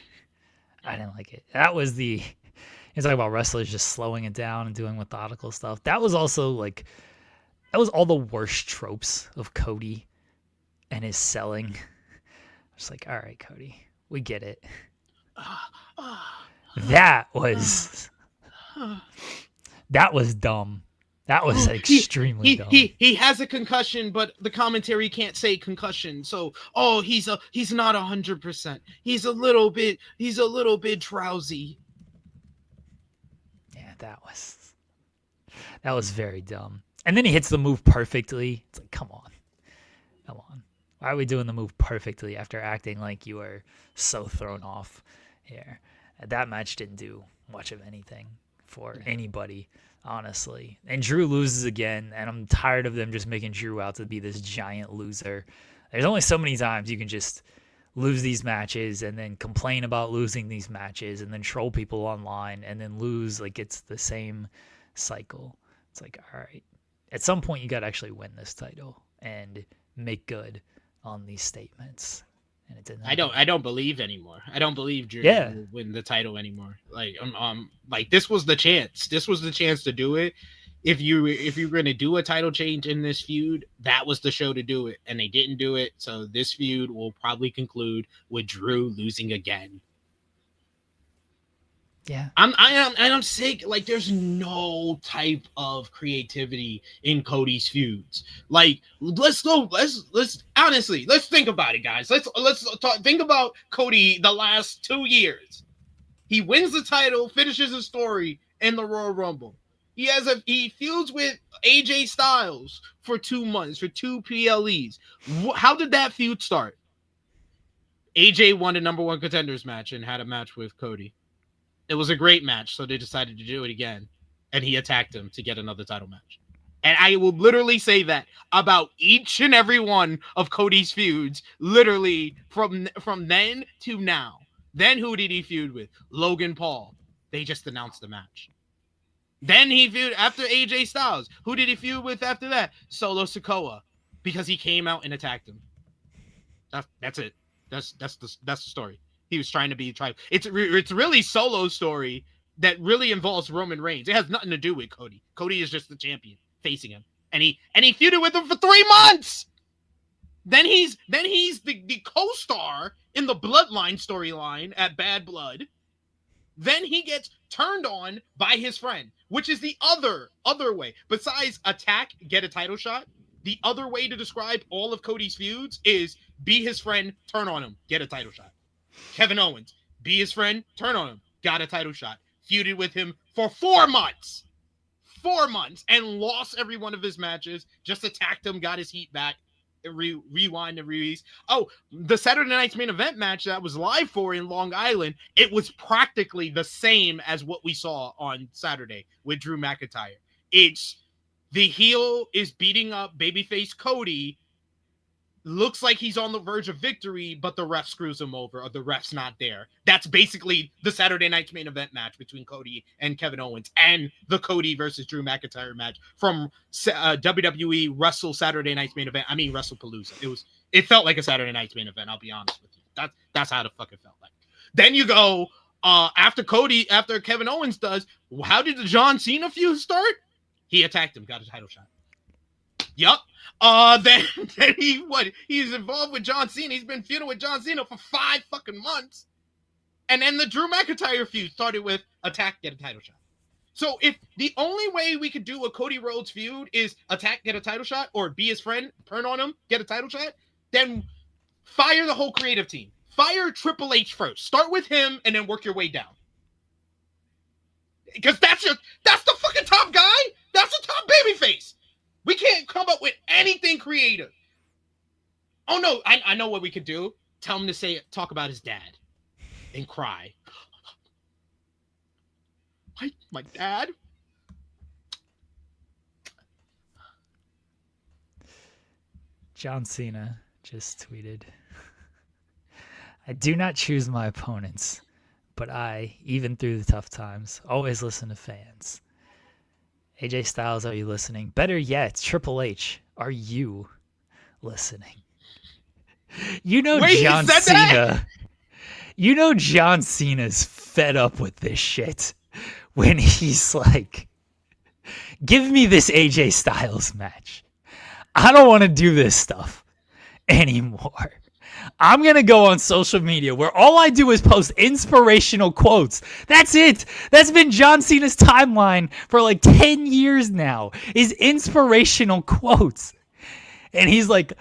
I didn't like it. That was you're talking about wrestlers just slowing it down and doing methodical stuff. That was also like, that was all the worst tropes of Cody and his selling. I was like, all right, Cody, we get it. That was dumb. That was extremely dumb. He has a concussion, but the commentary can't say concussion. So, he's not 100%. He's a little bit drowsy. Yeah, that was very dumb. And then he hits the move perfectly. It's like, come on. Why are we doing the move perfectly after acting like you were so thrown off here? That match didn't do much of anything for anybody, honestly. And Drew loses again, and I'm tired of them just making Drew out to be this giant loser. There's only so many times you can just lose these matches and then complain about losing these matches and then troll people online and then lose. Like, it's the same cycle. It's like, all right, at some point you got to actually win this title and make good on these statements. and it didn't I happen. don't believe anymore. I don't believe Drew Yeah. will win the title anymore. Like this was the chance. This was the chance to do it. If you're going to do a title change in this feud, that was the show to do it, and they didn't do it. So this feud will probably conclude with Drew losing again. Yeah. I'm sick. Like, there's no type of creativity in Cody's feuds. Like, let's honestly, let's think about it, guys. Think about Cody the last 2 years. He wins the title, finishes his story in the Royal Rumble. He feuds with AJ Styles for 2 months, for 2 PLEs. How did that feud start? AJ won a number 1 contenders match and had a match with Cody. It was a great match, so they decided to do it again, and he attacked him to get another title match. And I will literally say that about each and every one of Cody's feuds, literally from then to now. Then who did he feud with? Logan Paul. They just announced the match. Then he feuded after AJ Styles. Who did he feud with after that? Solo Sikoa, because he came out and attacked him. That's it. That's the story. He was trying to be tribal. It's really Solo's story that really involves Roman Reigns. It has nothing to do with Cody. Cody is just the champion facing him, and he feuded with him for 3 months. Then he's the co-star in the Bloodline storyline at Bad Blood. Then he gets turned on by his friend, which is the other way. Besides attack, get a title shot. The other way to describe all of Cody's feuds is be his friend, turn on him, get a title shot. Kevin Owens, be his friend, turn on him, got a title shot. Feuded with him for 4 months. 4 months, and lost every one of his matches. Just attacked him, got his heat back. Rewind and release. Oh, the Saturday Night's Main Event match that was live for in Long Island, it was practically the same as what we saw on Saturday with Drew McIntyre. It's the heel is beating up babyface Cody. Looks like he's on the verge of victory, but the ref screws him over, or the ref's not there. That's basically the Saturday Night's Main Event match between Cody and Kevin Owens, and the Cody versus Drew McIntyre match from WWE Wrestle Saturday Night's Main Event. I mean WrestlePalooza. It felt like a Saturday Night's Main Event. I'll be honest with you. That's how the fuck it felt like. Then you go after Kevin Owens does. How did the John Cena feud start? He attacked him, got a title shot. Yup. Then he's involved with John Cena. He's been feuding with John Cena for 5 fucking months. And then the Drew McIntyre feud started with attack, get a title shot. So if the only way we could do a Cody Rhodes feud is attack, get a title shot, or be his friend, turn on him, get a title shot, then fire the whole creative team. Fire Triple H first. Start with him and then work your way down. Because that's the fucking top guy. That's the top babyface. We can't come up with anything creative. Oh no, I know what we could do. Tell him to talk about his dad and cry. My dad? John Cena just tweeted, I do not choose my opponents, but I, even through the tough times, always listen to fans. AJ Styles, are you listening? Better yet, Triple H, are you listening? You know, Wait, John he said Cena. that? You know John Cena's fed up with this shit when he's like, give me this AJ Styles match. I don't want to do this stuff anymore. I'm going to go on social media where all I do is post inspirational quotes. That's it. That's been John Cena's timeline for like 10 years now, is inspirational quotes. And he's like,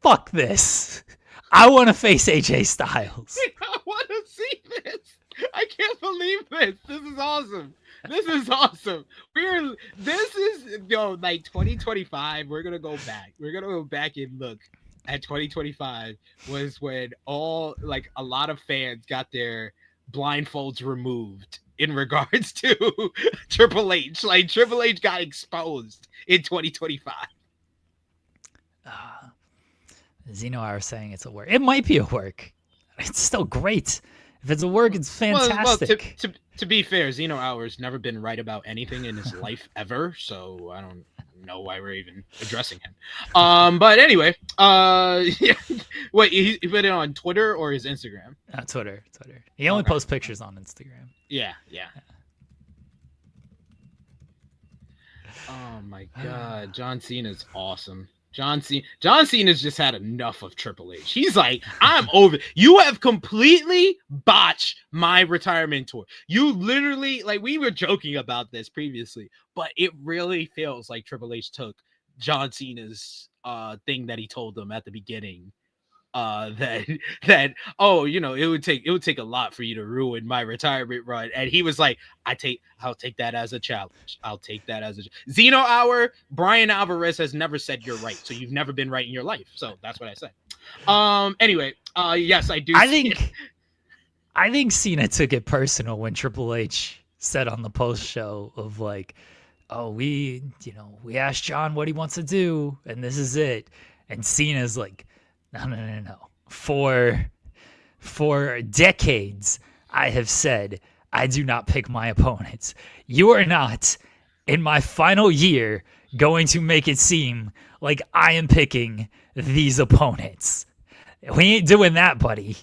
fuck this. I want to face AJ Styles. I want to see this. I can't believe this. This is awesome. This is awesome. Like 2025, we're going to go back. We're going to go back and look at 2025 was when a lot of fans got their blindfolds removed in regards to Triple H. Like, Triple H got exposed in 2025. Zeno I was saying it's a work. It might be a work. It's still great. If it's a work, it's fantastic. Well, to be fair, Zeno Hour's never been right about anything in his life ever, so I don't know why we're even addressing him. But anyway, yeah. Wait, he put it on Twitter or his Instagram? Twitter. He only posts pictures on Instagram. Yeah. Oh my God, John Cena's awesome. John Cena's just had enough of Triple H. He's like, I'm over. You have completely botched my retirement tour. You literally, like, we were joking about this previously, but it really feels like Triple H took John Cena's thing that he told them at the beginning. That oh, it would take a lot for you to ruin my retirement run, and he was like, I'll take that as a challenge. I'll take that as a Zeno Hour. Brian Alvarez has never said you're right, so you've never been right in your life. So that's what I said. Anyway, yes, I do. I think Cena took it personal when Triple H said on the post show of like, oh, we asked John what he wants to do, and this is it, and Cena's like, no. For decades, I have said I do not pick my opponents. You are not, in my final year, going to make it seem like I am picking these opponents. We ain't doing that, buddy.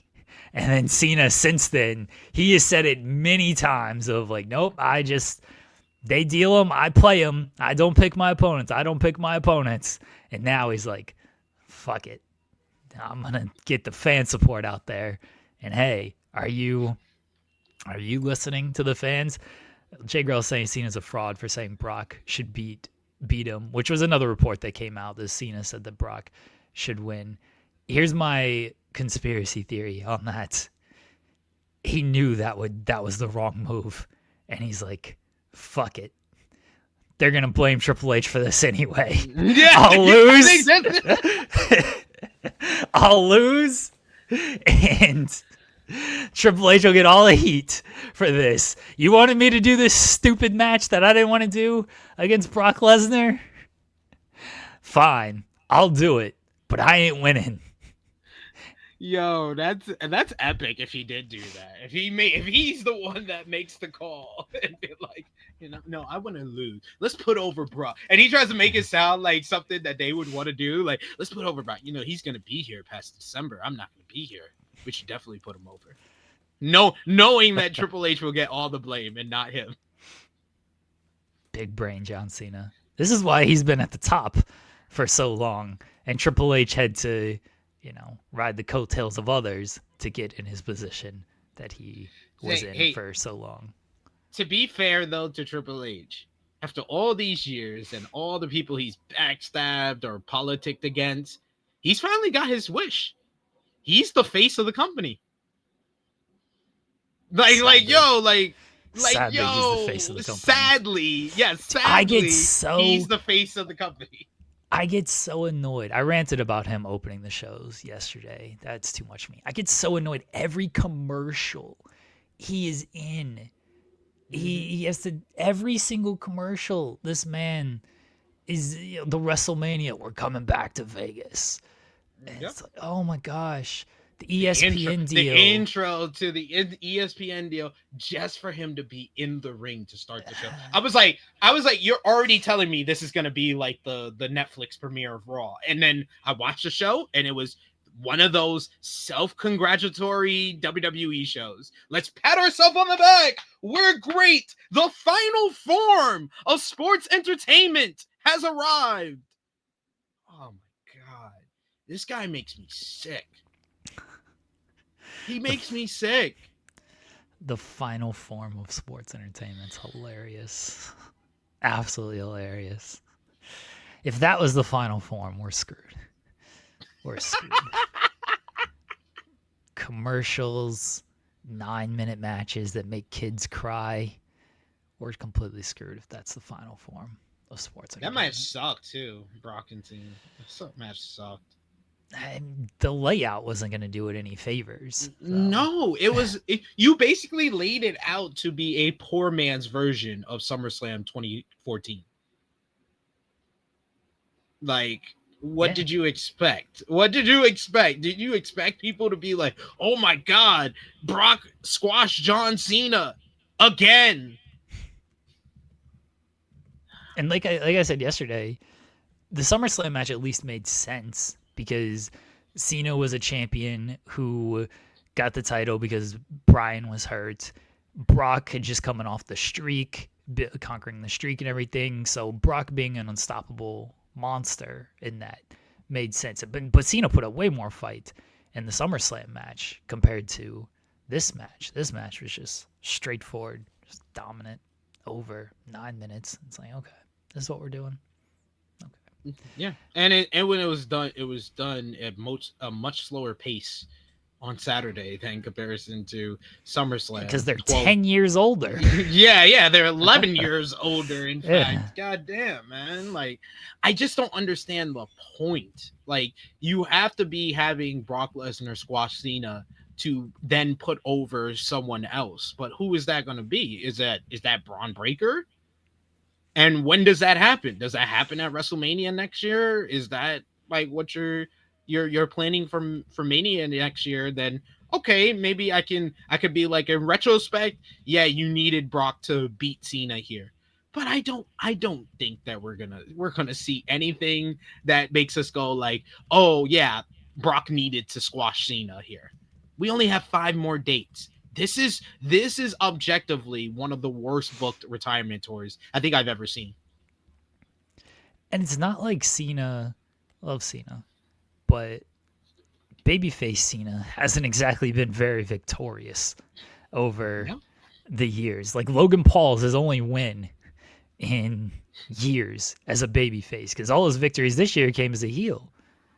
And then Cena, since then, he has said it many times of like, nope, they deal them, I play them. I don't pick my opponents. And now he's like, fuck it. I'm gonna get the fan support out there, and hey, are you listening to the fans? Jay Grell's saying Cena's a fraud for saying Brock should beat him, which was another report that came out that Cena said that Brock should win. Here's my conspiracy theory on that. He knew that was the wrong move, and he's like, fuck it. They're gonna blame Triple H for this anyway. Yeah, I'll lose. I'll lose, and Triple H will get all the heat for this. You wanted me to do this stupid match that I didn't want to do against Brock Lesnar? Fine, I'll do it, but I ain't winning. Yo, that's epic if he did do that. If he's the one that makes the call and be like, no, I want to lose. Let's put over Brock. And he tries to make it sound like something that they would want to do. Like, let's put over Brock. He's going to be here past December. I'm not going to be here. We should definitely put him over. No, knowing that Triple H will get all the blame and not him. Big brain John Cena. This is why he's been at the top for so long. And Triple H had to, ride the coattails of others to get in his position that he was in for so long. To be fair, though, to Triple H, after all these years and all the people he's backstabbed or politicked against, he's finally got his wish. He's the face of the company. Sadly, he's the face of the company. Sadly, he's the face of the company. I get so annoyed. I ranted about him opening the shows yesterday. That's too much for me. I get so annoyed. Every commercial he is in, he has to, every single commercial, this man is the WrestleMania. We're coming back to Vegas. And it's like, oh my gosh. The ESPN deal. The intro to the ESPN deal just for him to be in the ring to start the show. I was like, you're already telling me this is going to be like the Netflix premiere of Raw. And then I watched the show and it was one of those self-congratulatory WWE shows. Let's pat ourselves on the back. We're great. The final form of sports entertainment has arrived. Oh my God. This guy makes me sick. He makes me sick. The final form of sports entertainment's hilarious. Absolutely hilarious. If that was the final form, we're screwed. Commercials, 9-minute matches that make kids cry. We're completely screwed if that's the final form of sports entertainment. That match sucked too, Brock and Cena. That match sucked. And the layout wasn't going to do it any favors. So. No, you basically laid it out to be a poor man's version of SummerSlam 2014. Like, what did you expect? Did you expect people to be like, oh my God, Brock squashed John Cena again? And like I said yesterday, the SummerSlam match at least made sense because Cena was a champion who got the title because Bryan was hurt. Brock had just coming off the streak, conquering the streak and everything. So Brock being an unstoppable monster in that made sense. But Cena put up way more fight in the SummerSlam match compared to this match. This match was just straightforward, just dominant over 9 minutes. It's like, okay, this is what we're doing. Yeah, and when it was done at a much slower pace on Saturday than comparison to SummerSlam because they're 10 years older. yeah, they're 11 years older. In Yeah. fact, god damn, man, like I just don't understand the point. Like you have to be having Brock Lesnar squash Cena to then put over someone else, but who is that going to be? Is that Braun Breaker? And when does that happen? Does that happen at WrestleMania next year? Is that like what you're planning for Mania next year? Then okay, maybe I could be like, in retrospect, yeah, you needed Brock to beat Cena here. But I don't think that we're gonna see anything that makes us go like, oh yeah, Brock needed to squash Cena here. We only have 5 more dates. This is objectively one of the worst booked retirement tours I think I've ever seen. And it's not like Cena, love Cena, but babyface Cena hasn't exactly been very victorious over the years. Like Logan Paul's his only win in years as a babyface because all his victories this year came as a heel.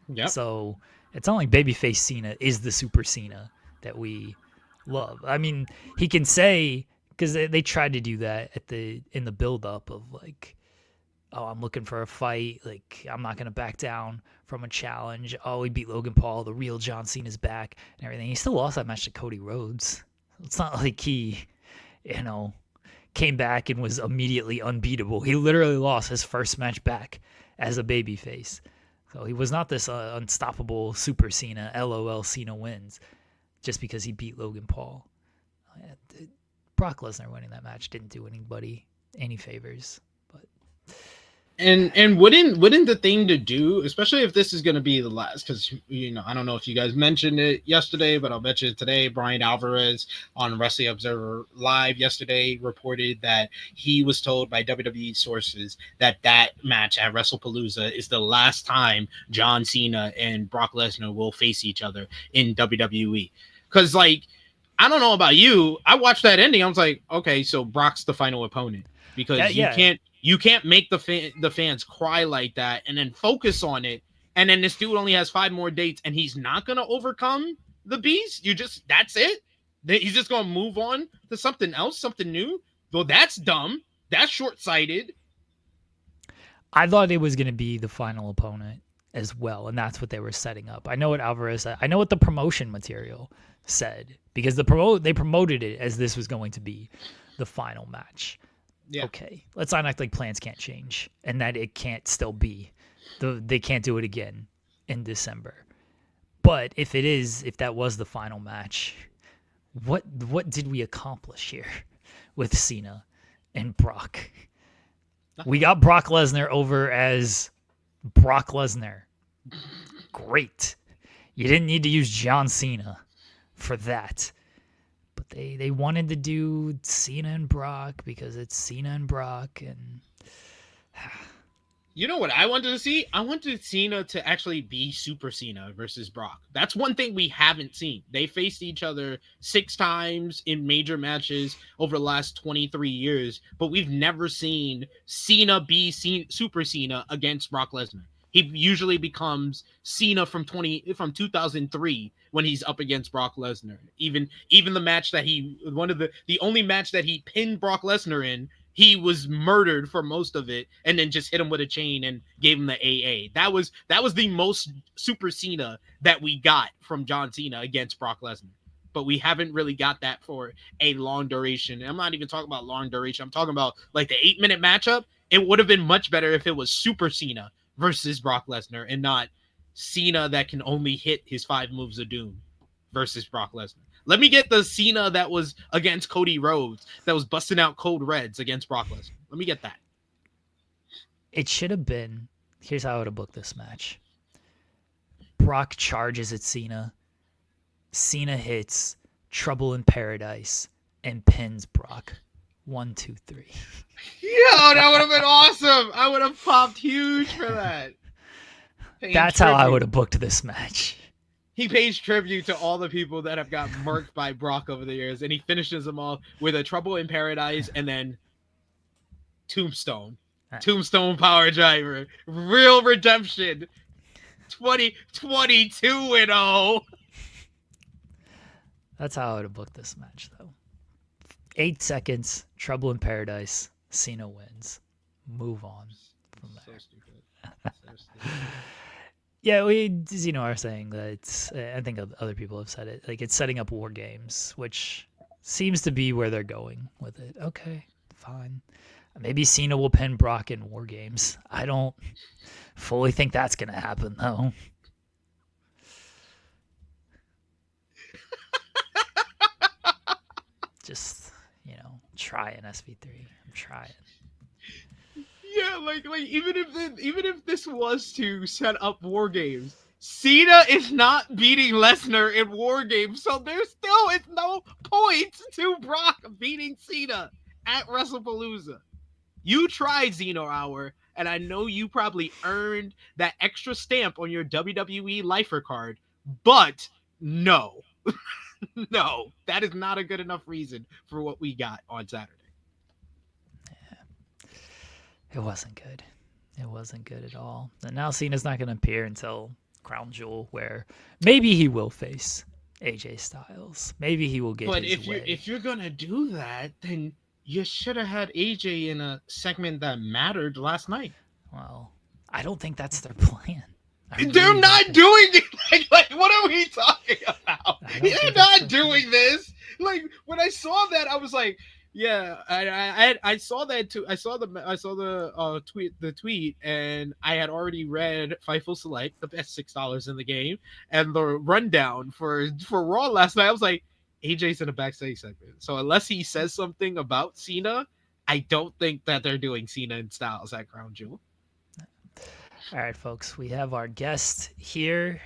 Yep. So it's not like babyface Cena is the super Cena that we love. I mean, he can say, because they tried to do that in the build up of like, oh, I'm looking for a fight, like I'm not gonna back down from a challenge. Oh, he beat Logan Paul, the real John Cena's back and everything. He still lost that match to Cody Rhodes. It's not like he, came back and was immediately unbeatable. He literally lost his first match back as a babyface. So he was not this unstoppable super Cena, LOL Cena wins, just because he beat Logan Paul. Brock Lesnar winning that match didn't do anybody any favors. But and wouldn't the thing to do, especially if this is going to be the last, because I don't know if you guys mentioned it yesterday, but I'll mention it today. Brian Alvarez on Wrestling Observer Live yesterday reported that he was told by WWE sources that match at WrestlePalooza is the last time John Cena and Brock Lesnar will face each other in WWE. Because like, I don't know about you, I watched that ending. I was like, okay, so Brock's the final opponent, because you can't make the fans cry like that and then focus on it. And then this dude only has 5 more dates and he's not going to overcome the Beast. That's it. He's just going to move on to something else, something new. Well, that's dumb. That's short-sighted. I thought it was going to be the final opponent as well, and that's what they were setting up. I know what Alvarez said. I know what the promotion material said, because they promoted it as this was going to be the final match. Yeah. Okay, let's not act like plans can't change and that it can't still be. They can't do it again in December. But if that was the final match, what did we accomplish here with Cena and Brock? We got Brock Lesnar over as Brock Lesnar. Great. You didn't need to use John Cena for that. But they wanted to do Cena and Brock because it's Cena and Brock. And you know what I wanted to see? I wanted Cena to actually be Super Cena versus Brock. That's one thing we haven't seen. They faced each other 6 times in major matches over the last 23 years, but we've never seen Cena be Super Cena against Brock Lesnar. He usually becomes Cena from 2003 when he's up against Brock Lesnar. Even the match that the only match that he pinned Brock Lesnar in, he was murdered for most of it and then just hit him with a chain and gave him the AA. That was the most Super Cena that we got from John Cena against Brock Lesnar. But we haven't really got that for a long duration. And I'm not even talking about long duration. I'm talking about like the 8-minute matchup. It would have been much better if it was Super Cena versus Brock Lesnar and not Cena that can only hit his 5 moves of doom versus Brock Lesnar. Let me get the Cena that was against Cody Rhodes, that was busting out cold reds against Brock Lesnar. Let me get that. It should have been. Here's how I would have booked this match. Brock charges at Cena. Cena hits Trouble in Paradise and pins Brock. 1, 2, 3. Yo, that would have been awesome. I would have popped huge for that. That's how I would have booked this match. He pays tribute to all the people that have got murked by Brock over the years, and he finishes them off with a Trouble in Paradise and then Tombstone. Tombstone Power Driver. Real redemption. 2022-0. That's how I would have booked this match, though. 8 seconds, Trouble in Paradise, Cena wins. Move on from there. So stupid. Yeah, Zeno are saying that I think other people have said it. Like, it's setting up War Games, which seems to be where they're going with it. Okay, fine. Maybe Cena will pin Brock in War Games. I don't fully think that's going to happen, though. Just, trying SP3. I'm trying. Yeah, like even if this was to set up War Games, Cena is not beating Lesnar in War Games, so there still is no point to Brock beating Cena at WrestlePalooza. You tried, Zeno Hour, and I know you probably earned that extra stamp on your WWE Lifer card, but no. No, that is not a good enough reason for what we got on Saturday. It wasn't good. It wasn't good at all. And now Cena's not going to appear until Crown Jewel, where maybe he will face AJ Styles. Maybe he will get his way. But if you're going to do that, then you should have had AJ in a segment that mattered last night. Well, I don't think that's their plan. They're not doing it. Like, what are we talking about? They're not doing this. Like, when I saw that, I was like, yeah, I saw that too. I saw the tweet, and I had already read Fightful Select, the best $6 in the game, and the rundown for Raw last night. I was like, AJ's in a backstage segment, so unless he says something about Cena, I don't think that they're doing Cena and Styles at Crown Jewel. All right, folks, we have our guest here.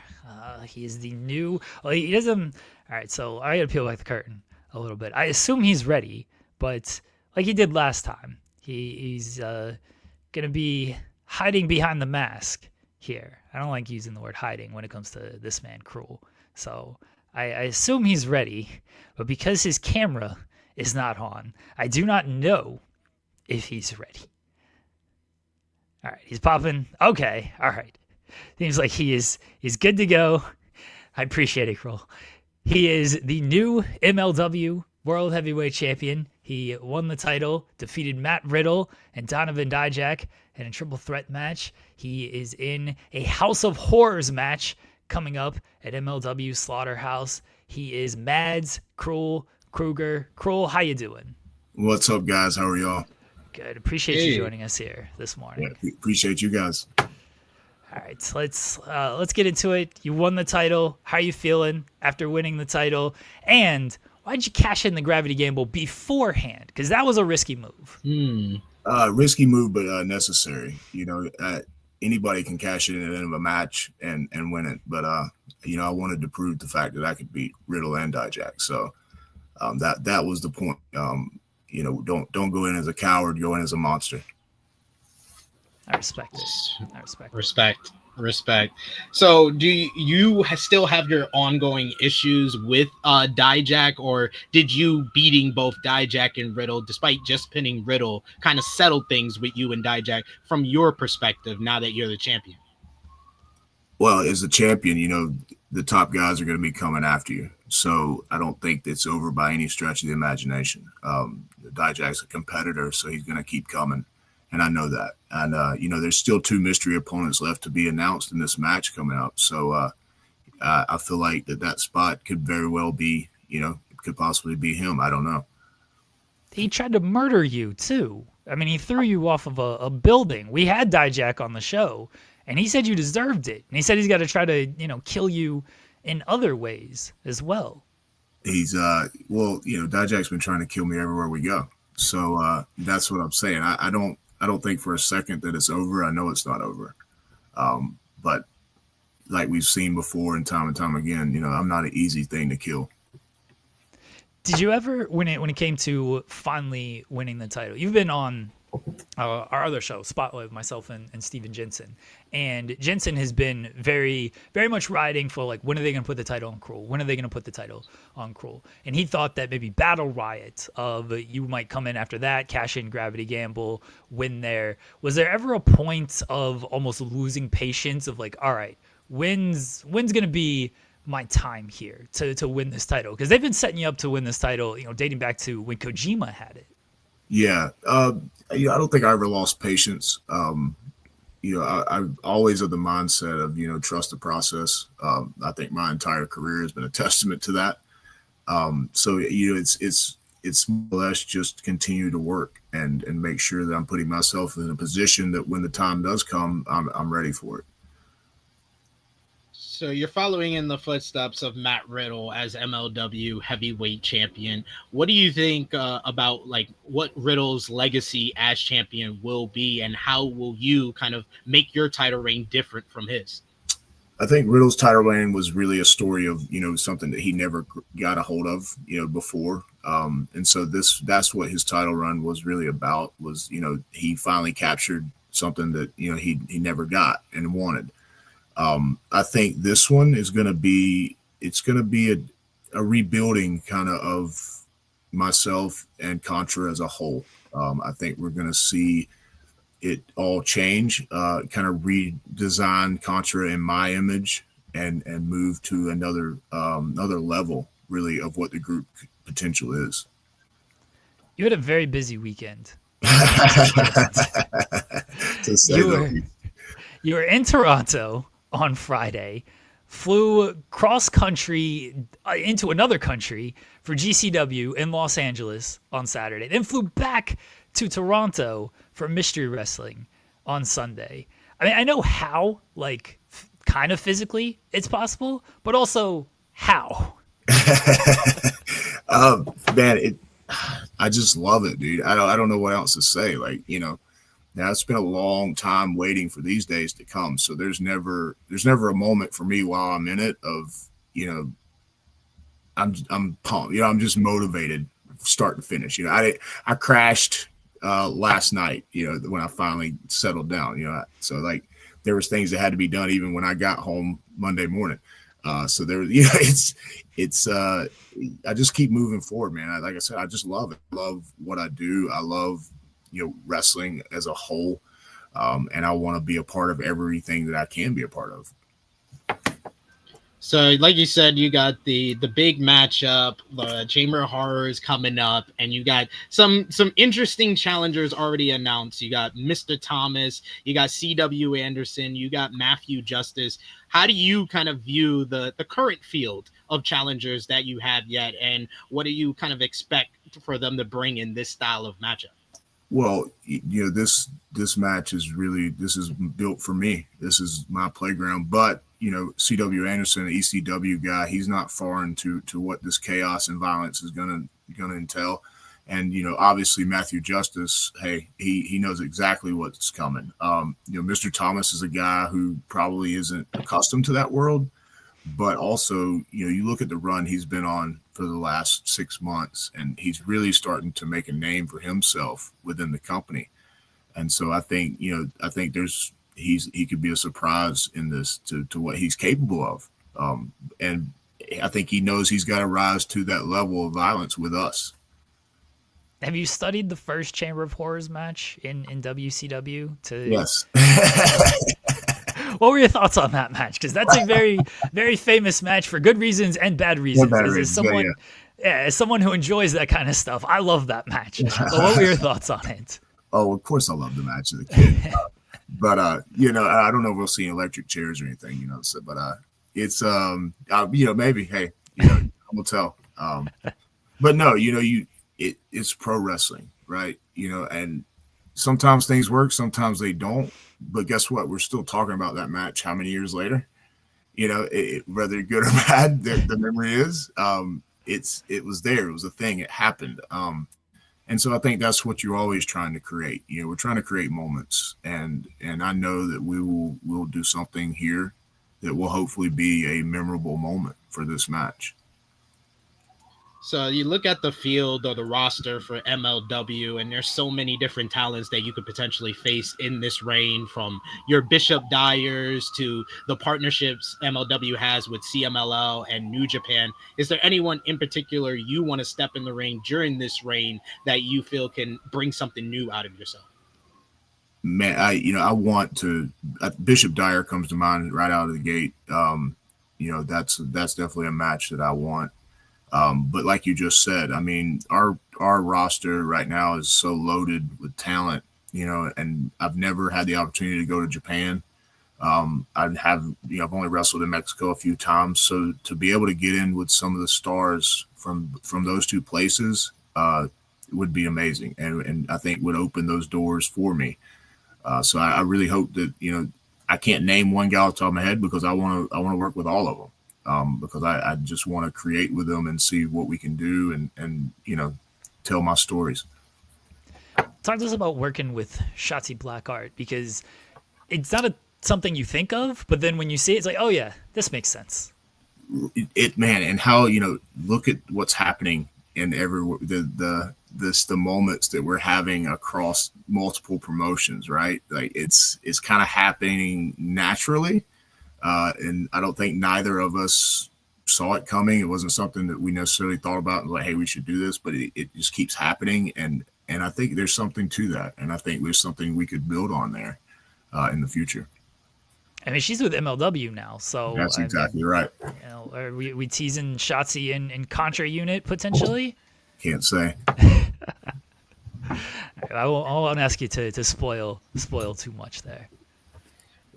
He is the new. Well, he doesn't. All right, so I got to peel back the curtain a little bit. I assume he's ready. But like he did last time, he's going to be hiding behind the mask here. I don't like using the word hiding when it comes to this man, Krule. So I assume he's ready. But because his camera is not on, I do not know if he's ready. All right, he's popping. Okay, all right. Seems like he's good to go. I appreciate it, Krule. He is the new MLW World Heavyweight Champion. He won the title, defeated Matt Riddle and Donovan Dijak in a triple threat match. He is in a House of Horrors match coming up at MLW Slaughterhouse. He is Mads Krueger. Krule, how you doing? What's up, guys? How are y'all? Good. Appreciate you joining us here this morning. Yeah, appreciate you guys. All right, so let's get into it. You won the title. How are you feeling after winning the title? And why'd you cash in the Gravity Gamble beforehand? Because that was a risky move. Risky move, but necessary. Anybody can cash in at the end of a match and win it. But, I wanted to prove the fact that I could beat Riddle and Dijak. So that was the point. Don't go in as a coward. Go in as a monster. I respect it. Respect. So do you still have your ongoing issues with Dijak, or did you beating both Dijak and Riddle, despite just pinning Riddle, kind of settle things with you and Dijak from your perspective now that you're the champion? Well, as a champion, the top guys are going to be coming after you. So I don't think it's over by any stretch of the imagination. Dijak's a competitor, so he's going to keep coming. And I know that. And, there's still 2 mystery opponents left to be announced in this match coming up. So I feel like that spot could very well be, it could possibly be him. I don't know. He tried to murder you, too. I mean, he threw you off of a building. We had Dijak on the show, and he said you deserved it. And he said he's got to try to, kill you in other ways as well. He's, Dijak's been trying to kill me everywhere we go. So that's what I'm saying. I don't I don't think for a second that it's over. I know it's not over. But like we've seen before and time again, I'm not an easy thing to kill. Did you ever, when it came to finally winning the title, you've been on our other show, Spotlight, with myself and Steven Jensen. And Jensen has been very, very much riding for, like, when are they going to put the title on Krule? When are they going to put the title on Krule? And he thought that maybe Battle Riot of you might come in after that, cash in, Gravity Gamble, win there. Was there ever a point of almost losing patience of, like, all right, when's going to be my time here to win this title? Because they've been setting you up to win this title, dating back to when Kojima had it. Yeah. I don't think I ever lost patience. I'm always of the mindset of, trust the process. I think my entire career has been a testament to that. So, it's more or less just continue to work and make sure that I'm putting myself in a position that when the time does come, I'm ready for it. So you're following in the footsteps of Matt Riddle as MLW heavyweight champion. What do you think about like what Riddle's legacy as champion will be, and how will you kind of make your title reign different from his? I think Riddle's title reign was really a story of, something that he never got a hold of, before. And so that's what his title run was really about, was, he finally captured something that, he never got and wanted. I think this one is going to be, a rebuilding kind of myself and Contra as a whole. I think we're going to see it all change, kind of redesign Contra in my image and move to another level really of what the group potential is. You had a very busy weekend. You were in Toronto on Friday, flew cross country into another country for GCW in Los Angeles on Saturday, then flew back to Toronto for Mystery Wrestling on Sunday. I mean, I know how, like, kind of physically it's possible, but also how. Man, I just love it, dude. I don't know what else to say. Like, now it's been a long time waiting for these days to come. So there's never a moment for me while I'm in it of, I'm pumped. I'm just motivated start to finish. I crashed last night, when I finally settled down, so like there was things that had to be done even when I got home Monday morning. So there, it's I just keep moving forward, man. Like I said, I just love it. I love what I do. I love, wrestling as a whole. And I want to be a part of everything that I can be a part of. So, like you said, you got the big matchup, the Chamber of Horrors coming up, and you got some interesting challengers already announced. You got Mr. Thomas, you got C.W. Anderson, you got Matthew Justice. How do you kind of view the current field of challengers that you have yet, and what do you kind of expect for them to bring in this style of matchup? Well, this match is built for me. This is my playground. But, C.W. Anderson, an ECW guy, he's not foreign to what this chaos and violence is gonna entail. And, obviously Matthew Justice, hey, he knows exactly what's coming. Mr. Thomas is a guy who probably isn't accustomed to that world. But also, you look at the run he's been on for the last 6 months, and he's really starting to make a name for himself within the company. And so I think, he could be a surprise in this to what he's capable of. And I think he knows he's got to rise to that level of violence with us. Have you studied the first Chamber of Horrors match in WCW? Yes. What were your thoughts on that match? Because that's a very, very famous match for good reasons and bad reasons. As someone who enjoys that kind of stuff, I love that match. But what were your thoughts on it? Oh, of course I love the match as a kid. But I don't know if we'll see electric chairs or anything, but it's, maybe, hey, I'm gonna tell. But no, it's pro wrestling, right? And sometimes things work, sometimes they don't. But guess what? We're still talking about that match how many years later? Whether good or bad, the memory is. It was there. It was a thing. It happened. And And so I think that's what you're always trying to create. We're trying to create moments, and I know that we'll do something here that will hopefully be a memorable moment for this match. So you look at the field or the roster for MLW, and there's so many different talents that you could potentially face in this reign, from your Bishop Dyers to the partnerships MLW has with CMLL and New Japan. Is there anyone in particular you want to step in the ring during this reign that you feel can bring something new out of yourself? Man, I want to. Bishop Dyer comes to mind right out of the gate. That's definitely a match that I want. But like you just said, I mean, our roster right now is so loaded with talent, and I've never had the opportunity to go to Japan. I've only wrestled in Mexico a few times. So to be able to get in with some of the stars from those two places would be amazing. And I think would open those doors for me. So I really hope that, I can't name one guy off the top of my head because I want to work with all of them. Because I just want to create with them and see what we can do and tell my stories. Talk to us about working with Shotzi Blackheart, because it's not something you think of, but then when you see it, it's like, oh yeah, this makes sense. And how, look at what's happening in the moments that we're having across multiple promotions, right? Like it's kind of happening naturally. And I don't think neither of us saw it coming. It wasn't something that we necessarily thought about and like, hey, we should do this, but it just keeps happening. And I think there's something to that. And I think there's something we could build on there in the future. I mean, she's with MLW now, so that's exactly right. Are we teasing Shotzi in Contra unit potentially? Can't say. I won't ask you to spoil too much there.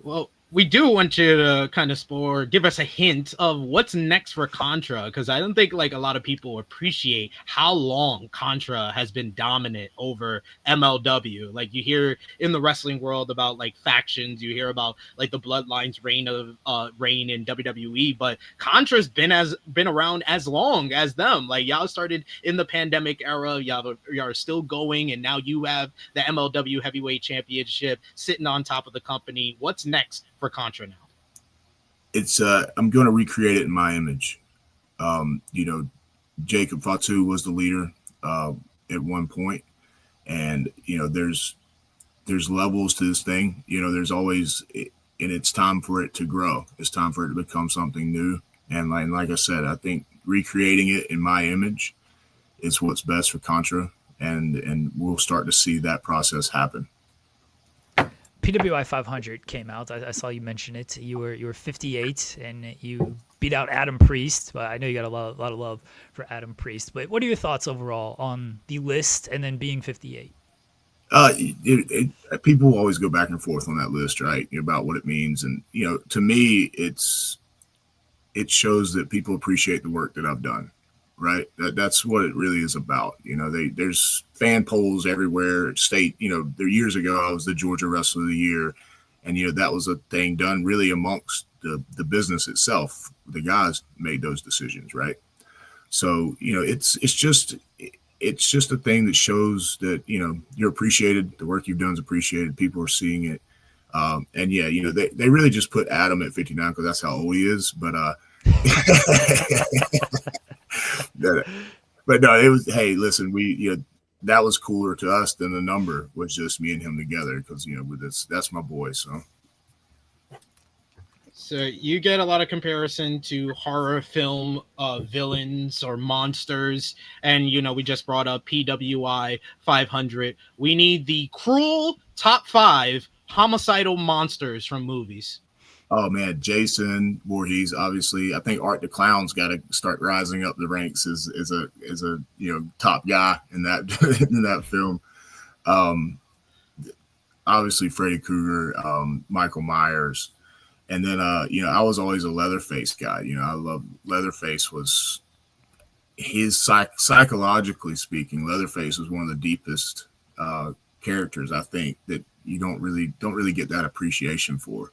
Well, we do want you to kind of give us a hint of what's next for Contra, because I don't think like a lot of people appreciate how long Contra has been dominant over MLW. Like you hear in the wrestling world about like factions, you hear about like the Bloodlines reign in WWE, but Contra's been around as long as them. Like y'all started in the pandemic era, y'all are still going, and now you have the MLW Heavyweight Championship sitting on top of the company. What's next for Contra now? It's I'm going to recreate it in my image. Jacob Fatu was the leader at one point, and there's levels to this thing. There's always, and it's time for it to grow. It's time for it to become something new. And like I said, I think recreating it in my image is what's best for Contra, and we'll start to see that process happen. PWI 500 came out. I saw you mention it. You were 58 and you beat out Adam Priest. But I know you got a lot of love for Adam Priest. But what are your thoughts overall on the list and then being 58? People always go back and forth on that list, right? About what it means, and to me, it shows that people appreciate the work that I've done. Right. That's what it really is about. There's fan polls everywhere. State, years ago, I was the Georgia Wrestler of the Year. And, that was a thing done really amongst the business itself. The guys made those decisions. Right. So, it's just a thing that shows that, you're appreciated. The work you've done is appreciated. People are seeing it. And yeah, they really just put Adam at 59 because that's how old he is. But, but no, it was, hey, listen, that was cooler to us than the number was just me and him together because, that's my boy. So you get a lot of comparison to horror film villains or monsters. And, we just brought up PWI 500. We need the Krule top 5 homicidal monsters from movies. Oh man, Jason Voorhees, obviously. I think Art the Clown's got to start rising up the ranks as a top guy in that in that film. Obviously Freddy Krueger, Michael Myers, and then I was always a Leatherface guy. I love Leatherface. Was his psychologically speaking, Leatherface was one of the deepest characters I think that you don't really get that appreciation for.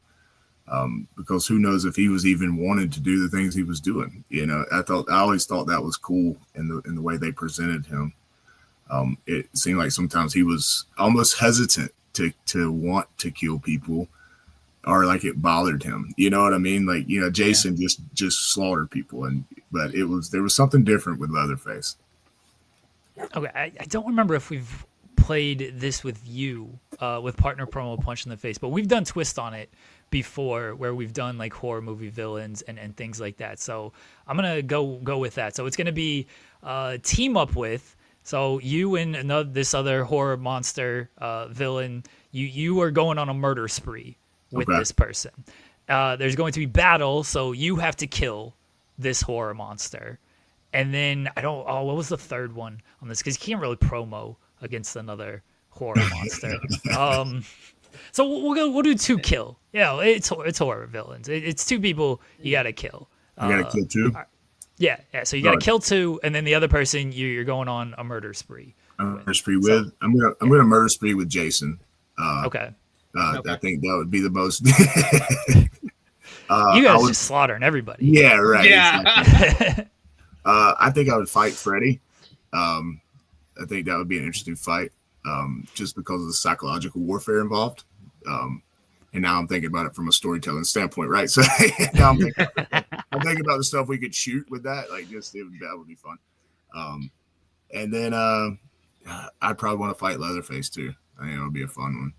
Because who knows if he was even wanted to do the things he was doing. I always thought that was cool in the way they presented him. It seemed like sometimes he was almost hesitant to want to kill people, or like it bothered him. You know what I mean? Like, Jason just slaughtered people, but there was something different with Leatherface. Okay, I don't remember if we've played this with you, with partner promo Punch in the Face, but we've done Twist on it before, where we've done like horror movie villains and things like that. So I'm gonna go with that. So it's gonna be team up with. So you and this other horror monster villain, you are going on a murder spree with this person. There's going to be battle, so you have to kill this horror monster. And then what was the third one on this? Because you can't really promo against another horror monster. So we'll do 2 kill. Yeah, it's horror villains. It's 2 people you gotta kill. You gotta kill 2. Yeah. So you gotta kill 2, and then the other person you're going on a murder spree. I'm gonna murder spree with Jason. Okay. I think that would be the most. You guys just slaughtering everybody. Yeah, right. Yeah. Exactly. I think I would fight Freddy. I think that would be an interesting fight, just because of the psychological warfare involved. And now I'm thinking about it from a storytelling standpoint, right? So now I'm thinking about the stuff we could shoot with that. Like, that would be fun. And then I'd probably want to fight Leatherface too. I think it would be a fun one.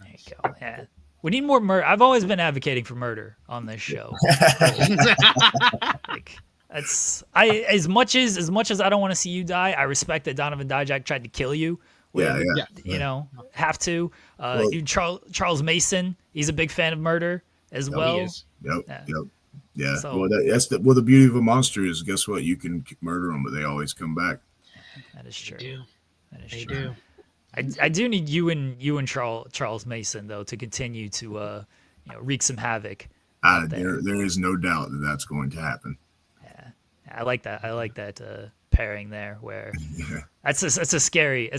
There you go. Yeah. We need more murder. I've always been advocating for murder on this show. As much as I don't want to see you die, I respect that Donovan Dijak tried to kill you. Have to. Charles Mason, he's a big fan of murder as well. He is. Yep. Yeah. So, the beauty of a monster is, guess what? You can murder them, but they always come back. That is true. They do. I do need you and Charles Mason though to continue to wreak some havoc. There is no doubt that that's going to happen. Yeah, I like that. I like that pairing there. Where that's a scary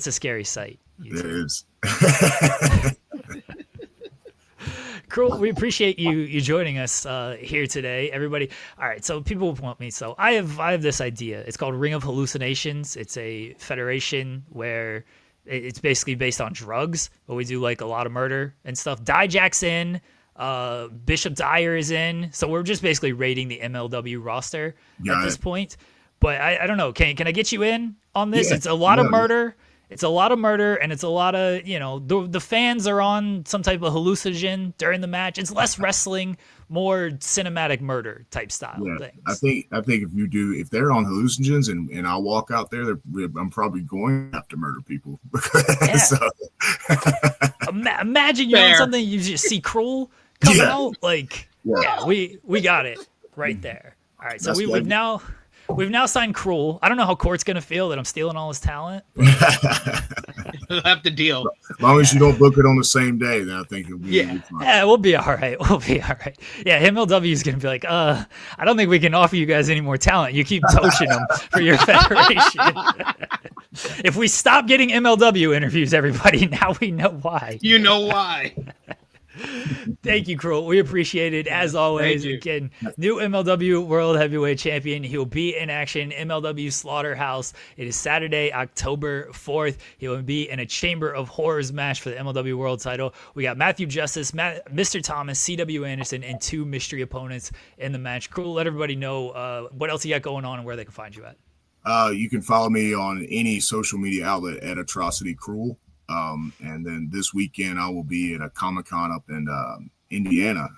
sight. It is. Krule, we appreciate you joining us here today, everybody. All right, so people want me. So I have this idea. It's called Ring of Hallucinations. It's a federation where it's basically based on drugs, but we do like a lot of murder and stuff. Dijak's in, Bishop Dyer is in, so we're just basically rating the MLW roster at this point. But I don't know. Can I get you in on this? Yeah, it's a lot of murder. It's a lot of murder, and it's a lot of, the fans are on some type of hallucinogen during the match. It's less wrestling, more cinematic murder type style things. I think if they're on hallucinogens and I walk out there, I'm probably going to have to murder people. So. Imagine you're on something, you just see Krule coming out. Like, we got it right there. All right, so we've now signed Krule. I don't know how Court's going to feel that I'm stealing all his talent. We'll have to deal. As long as you don't book it on the same day, then I think it'll be fine. Yeah, we'll be all right. Yeah, MLW is going to be like, I don't think we can offer you guys any more talent. You keep poaching them for your federation. If we stop getting MLW interviews, everybody, now we know why. You know why. Thank you, Krule. We appreciate it. As always, again, new MLW World Heavyweight Champion. He'll be in action, MLW Slaughterhouse. It is Saturday, October 4th. He will be in a Chamber of Horrors match for the MLW World title. We got Matthew Justice, Mr. Thomas, C.W. Anderson, and 2 mystery opponents in the match. Krule, let everybody know what else you got going on and where they can find you at. You can follow me on any social media outlet at Atrocity Krule. And then this weekend I will be at a Comic-Con up in Indiana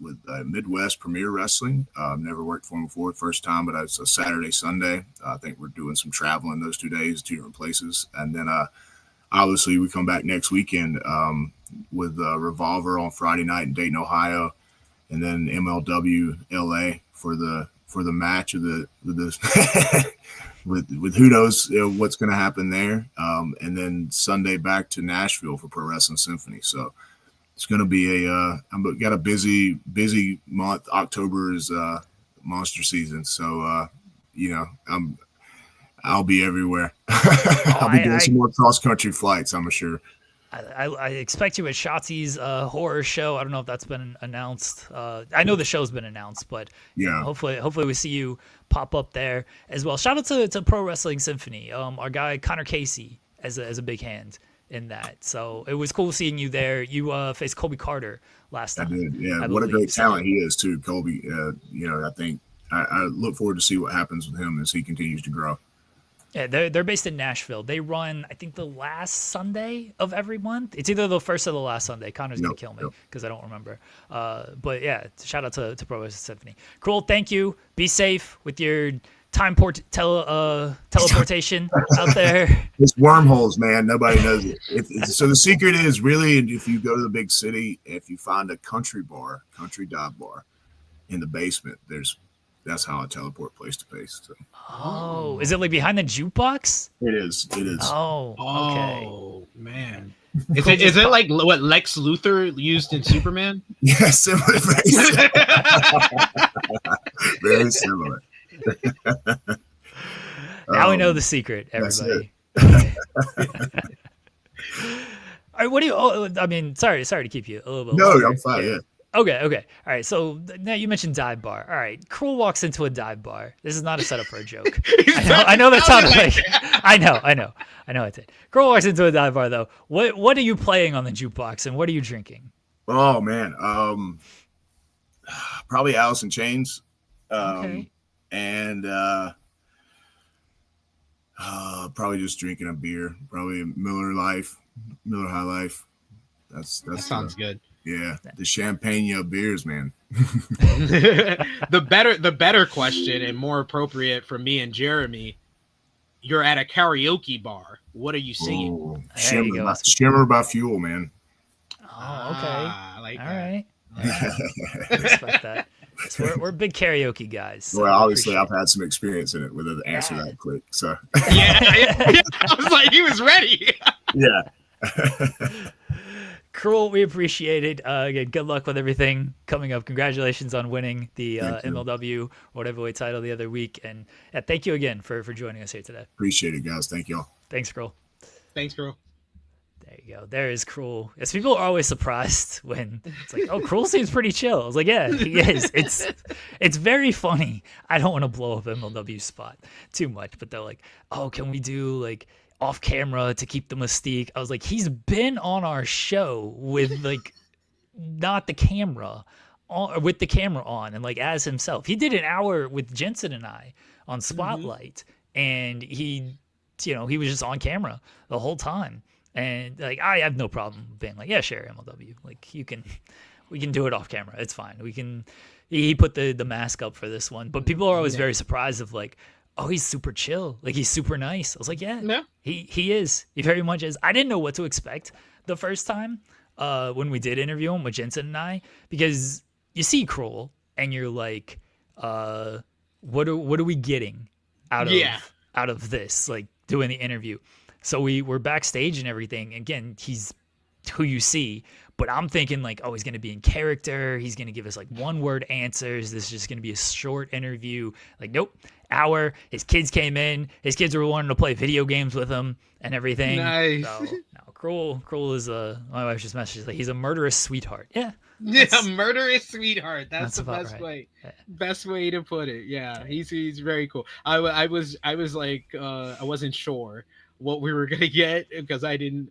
with Midwest Premier Wrestling. Never worked for them before, first time, but it's a Saturday, Sunday. I think we're doing some traveling those 2 days, 2 different places. And then obviously we come back next weekend with Revolver on Friday night in Dayton, Ohio, and then MLW LA for the match of the with who knows what's going to happen there. And then Sunday back to Nashville for Pro Wrestling Symphony. So it's going to be I've got a busy month. October is monster season. So, I'll be everywhere. I'll be doing some more cross country flights, I'm sure. I expect you at Shotzi's horror show. I don't know if that's been announced. I know the show's been announced, but Yeah. hopefully we see you pop up there as well. Shout out to Pro Wrestling Symphony. Our guy Connor Casey as a big hand in that. So it was cool seeing you there. You faced Colby Carter last I time. did. Yeah. I What a believe. great talent he is too, Colby. I think I look forward to see what happens with him as he continues to grow. Yeah, they're based in Nashville. They run, I think, the last Sunday of every month. It's either the first or the last Sunday. Connor's gonna kill me because I don't remember. But yeah, shout out to Pro Wrestling Symphony. Krule, thank you. Be safe with your teleportation out there. It's wormholes, man. Nobody knows it. So the secret is really, if you go to the big city, if you find a country dive bar in the basement, that's how I teleport place to place. So. Oh, is it like behind the jukebox? It is. Oh, okay. Oh man. Is it like what Lex Luthor used in Superman? Yeah, similar. Very similar. Now we know the secret, everybody. All right, what do you? Oh, I mean, sorry to keep you a little bit. No, longer. I'm fine. Yeah. Okay. All right. So now you mentioned dive bar. All right. Krule walks into a dive bar. This is not a setup for a joke. I know that sounded like. I know. I did. Krule walks into a dive bar though. What are you playing on the jukebox and what are you drinking? Oh man. Probably Alice in Chains. Okay. And probably just drinking a beer. Probably a Miller High Life. That sounds good. Yeah, the champagne beers, man. The better question and more appropriate for me and Jeremy. You're at a karaoke bar. What are you singing? Ooh, Shimmer by Fuel, man. Oh, okay. I like All that. right. I respect that. So we're big karaoke guys. So well, obviously, I've had some experience in it with the answer that quick. So yeah, I was like, he was ready. Yeah. Krule, we appreciate it. Again, good luck with everything coming up. Congratulations on winning the MLW World Heavyweight title the other week. And thank you again for joining us here today. Appreciate it, guys. Thank y'all. Thanks, Krule. Thanks, Krule. There you go. There is Krule. Yes, people are always surprised when it's like, oh, Krule seems pretty chill. I was like, yeah, he is. It's very funny. I don't want to blow up MLW spot too much, but they're like, oh, can we do like off camera to keep the mystique? I was like, he's been on our show with like not the camera on, with the camera on, and like as himself. He did an hour with Jensen and I on Spotlight, and he was just on camera the whole time. And like, I have no problem being like, yeah, sure, MLW. Like we can do it off camera. It's fine. He put the mask up for this one, but people are always very surprised of like, oh, he's super chill. Like he's super nice. I was like, yeah. He is. He very much is. I didn't know what to expect the first time when we did interview him with Jensen and I, because you see Krule and you're like, what are we getting out of this? Like doing the interview. So we're backstage and everything. Again, he's who you see, but I'm thinking like, oh, he's going to be in character. He's going to give us like 1-word answers. This is just going to be a short interview. Like, nope, hour. His kids came in. His kids were wanting to play video games with him and everything. Nice. So, no, Krule is my wife just messaged like he's a murderous sweetheart. Yeah. Yeah, murderous sweetheart. That's the best right. way. Best way to put it. Yeah, he's very cool. I was like I wasn't sure what we were gonna get because I didn't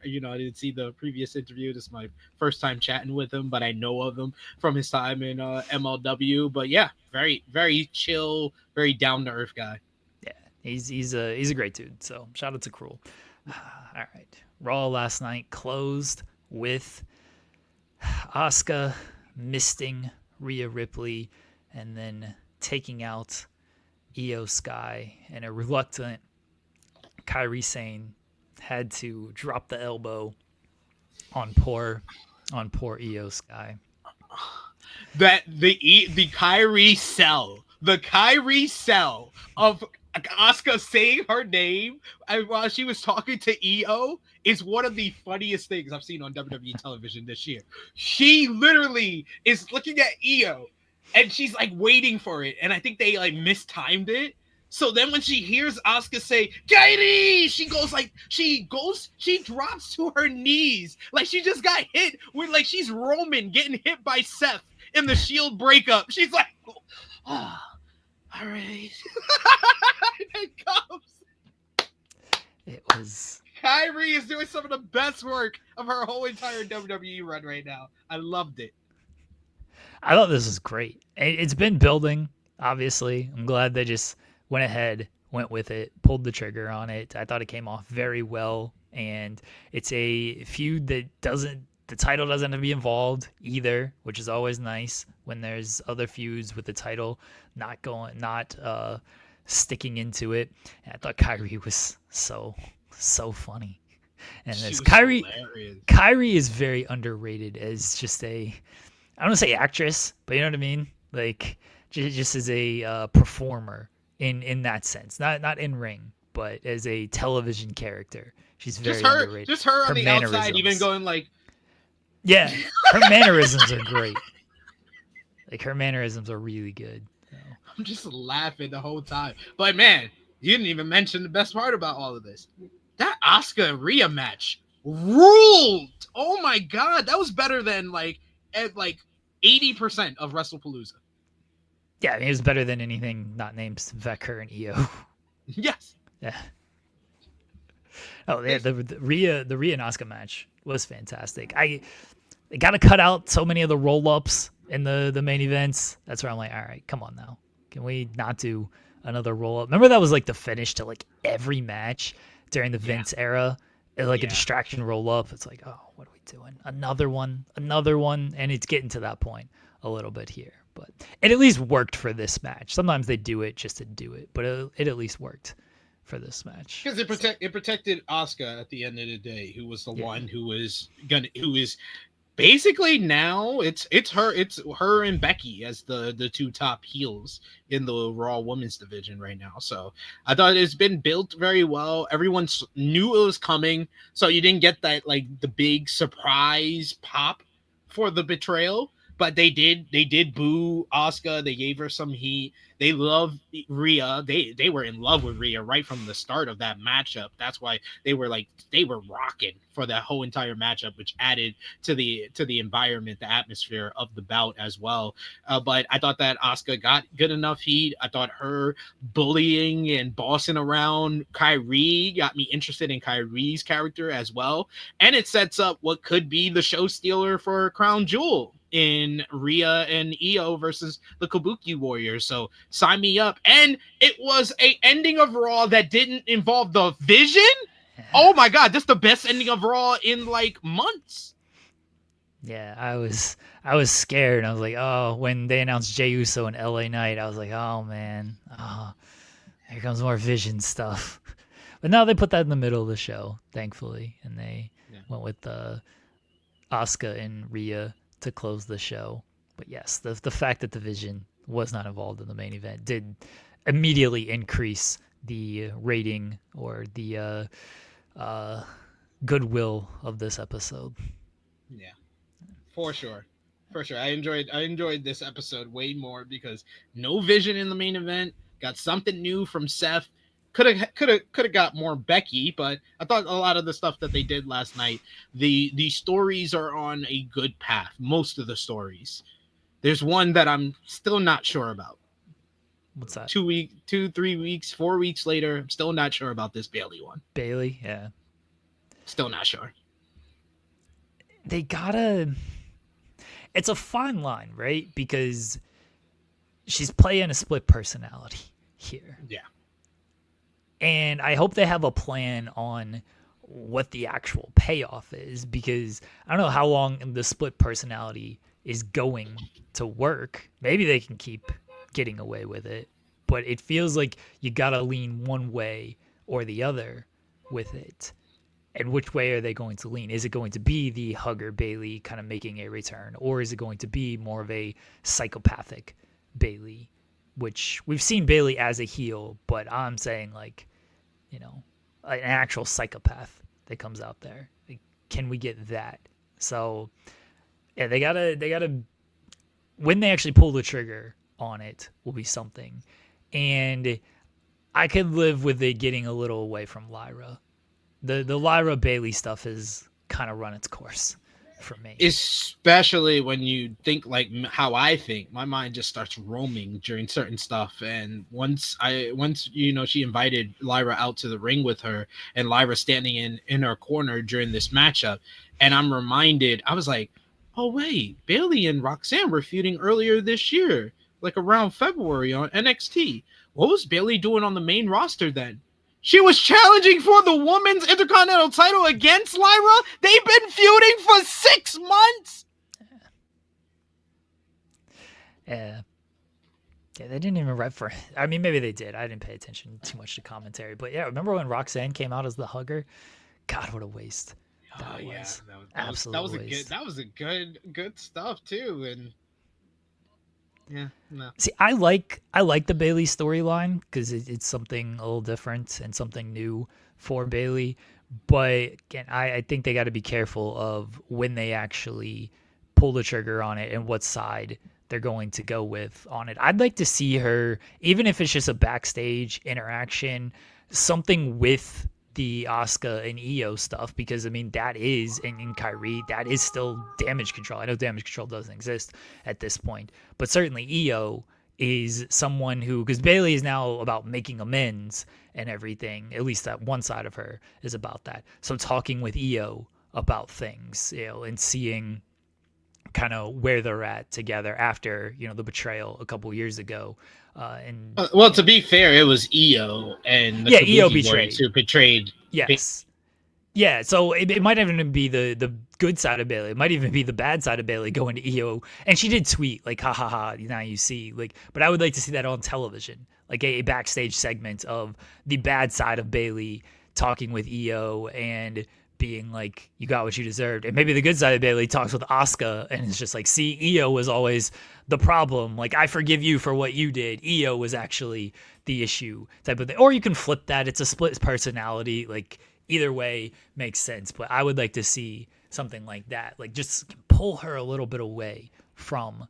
see the previous interview. This is my first time chatting with him, but I know of him from his time in MLW. But yeah, very very chill, very down to earth guy. Yeah, he's a great dude. So shout out to Krule. All right, Raw last night closed with Asuka misting Rhea Ripley and then taking out IYO SKY, and a reluctant Kairi Sane had to drop the elbow on poor IYO SKY. That the Kairi sell of Asuka saying her name while she was talking to IYO is one of the funniest things I've seen on WWE television this year. She literally is looking at IYO and she's like waiting for it, and I think they like mistimed it. So then when she hears Asuka say, Kairi, she drops to her knees. Like she just got hit with, like she's Roman getting hit by Seth in the Shield breakup. She's like, oh, all right. It comes. It was... Kairi is doing some of the best work of her whole entire WWE run right now. I loved it. I thought this was great. It's been building, obviously. I'm glad they just went ahead, went with it, pulled the trigger on it. I thought it came off very well, and it's a feud that the title doesn't have to be involved either, which is always nice when there's other feuds with the title not sticking into it. And I thought Kairi was so funny. And this Kairi is very underrated as just I don't want to say actress, but you know what I mean? Like just as a performer in that sense, not in ring, but as a television character. She's very underrated. Just her on the outside, even going like, yeah, her mannerisms are great. Like her mannerisms are really good. So. I'm just laughing the whole time. But man, you didn't even mention the best part about all of this. That Asuka and Rhea match ruled. Oh my god, that was better than like 80% of WrestlePalooza. Yeah, I mean, it was better than anything not named Vecker and IYO. Yes. Yeah. Oh, yeah, the Rhea and Asuka match was fantastic. They got to cut out so many of the roll-ups in the main events. That's where I'm like, all right, come on now. Can we not do another roll-up? Remember that was like the finish to like every match during the Vince era? Like a distraction roll-up. It's like, oh, what are we doing? Another one. And it's getting to that point a little bit here. But it at least worked for this match. Sometimes they do it just to do it, but it at least worked for this match. Because it protected Asuka at the end of the day, who was the one who is basically now it's her and Becky as the two top heels in the Raw Women's division right now. So I thought it's been built very well. Everyone knew it was coming, so you didn't get that like the big surprise pop for the betrayal. But they did boo Asuka. They gave her some heat. They love Rhea. They were in love with Rhea right from the start of that matchup. That's why they were rocking for that whole entire matchup, which added to the environment, the atmosphere of the bout as well. But I thought that Asuka got good enough heat. I thought her bullying and bossing around Kairi got me interested in Kairi's character as well. And it sets up what could be the show stealer for Crown Jewel in Rhea and IYO versus the Kabuki Warriors. So sign me up. And it was a ending of Raw that didn't involve the Vision. Oh my god, that's the best ending of Raw in like months. Yeah, I was scared. I was like, oh, when they announced Jey Uso and LA Knight, I was like, oh man, here comes more Vision stuff. But now they put that in the middle of the show, thankfully, and they went with Asuka and Rhea to close the show. But yes, the fact that the Vision was not involved in the main event did immediately increase the rating or the goodwill of this episode. Yeah, for sure. I enjoyed this episode way more because no Vision in the main event. Got something new from Seth. Could have got more Becky, but I thought a lot of the stuff that they did last night, the stories are on a good path. Most of the stories. There's one that I'm still not sure about. What's that? 2, 3 weeks, 4 weeks later, I'm still not sure about this Bayley one. Bayley, yeah. Still not sure. They gotta... It's a fine line, right? Because she's playing a split personality here. Yeah. And I hope they have a plan on what the actual payoff is, because I don't know how long the split personality is going to work. Maybe they can keep getting away with it, but it feels like you gotta lean one way or the other with it. And which way are they going to lean? Is it going to be the hugger Bayley kind of making a return, or is it going to be more of a psychopathic Bayley? Which we've seen Bayley as a heel, but I'm saying like, you know, an actual psychopath that comes out there. Like, can we get that? So yeah, they gotta when they actually pull the trigger on it will be something. And I could live with it getting a little away from Lyra. The Lyra Bayley stuff has kind of run its course for me. Especially when you think like how I think, my mind just starts roaming during certain stuff. And once she invited Lyra out to the ring with her, and Lyra standing in her corner during this matchup, and I'm reminded, I was like, oh wait, Bayley and Roxanne were feuding earlier this year, like around February on NXT. What was Bayley doing on the main roster then? She was challenging for the women's intercontinental title against Lyra. They've been feuding for 6 months. Yeah, they didn't even rep for. I mean, maybe they did. I didn't pay attention too much to commentary, but yeah, remember when Roxanne came out as the hugger? God, what a waste! That was absolute waste. That was a good stuff too, and. Yeah, no. See, I like the Bayley storyline because it's something a little different and something new for Bayley. But again, I think they got to be careful of when they actually pull the trigger on it and what side they're going to go with on it. I'd like to see her, even if it's just a backstage interaction, something with the Asuka and IYO stuff, because I mean that is in Kairi, that is still Damage Control. I know Damage Control doesn't exist at this point, but certainly IYO is someone who, because Bayley is now about making amends and everything, at least that one side of her is about that. So talking with IYO about things, and seeing kind of where they're at together after the betrayal a couple years ago. Well, to be fair, it was IYO and the IYO betrayed. Who betrayed. Yes. Yeah, so it might even be the good side of Bayley. It might even be the bad side of Bayley going to IYO. And she did tweet, like, ha ha ha, now you see. But I would like to see that on television, like a backstage segment of the bad side of Bayley talking with IYO and being like, you got what you deserved. And maybe the good side of Bayley talks with Asuka and it's just like, see, IYO was always the problem. Like, I forgive you for what you did. IYO was actually the issue type of thing. Or you can flip that. It's a split personality. Like, either way makes sense. But I would like to see something like that. Like, just pull her a little bit away from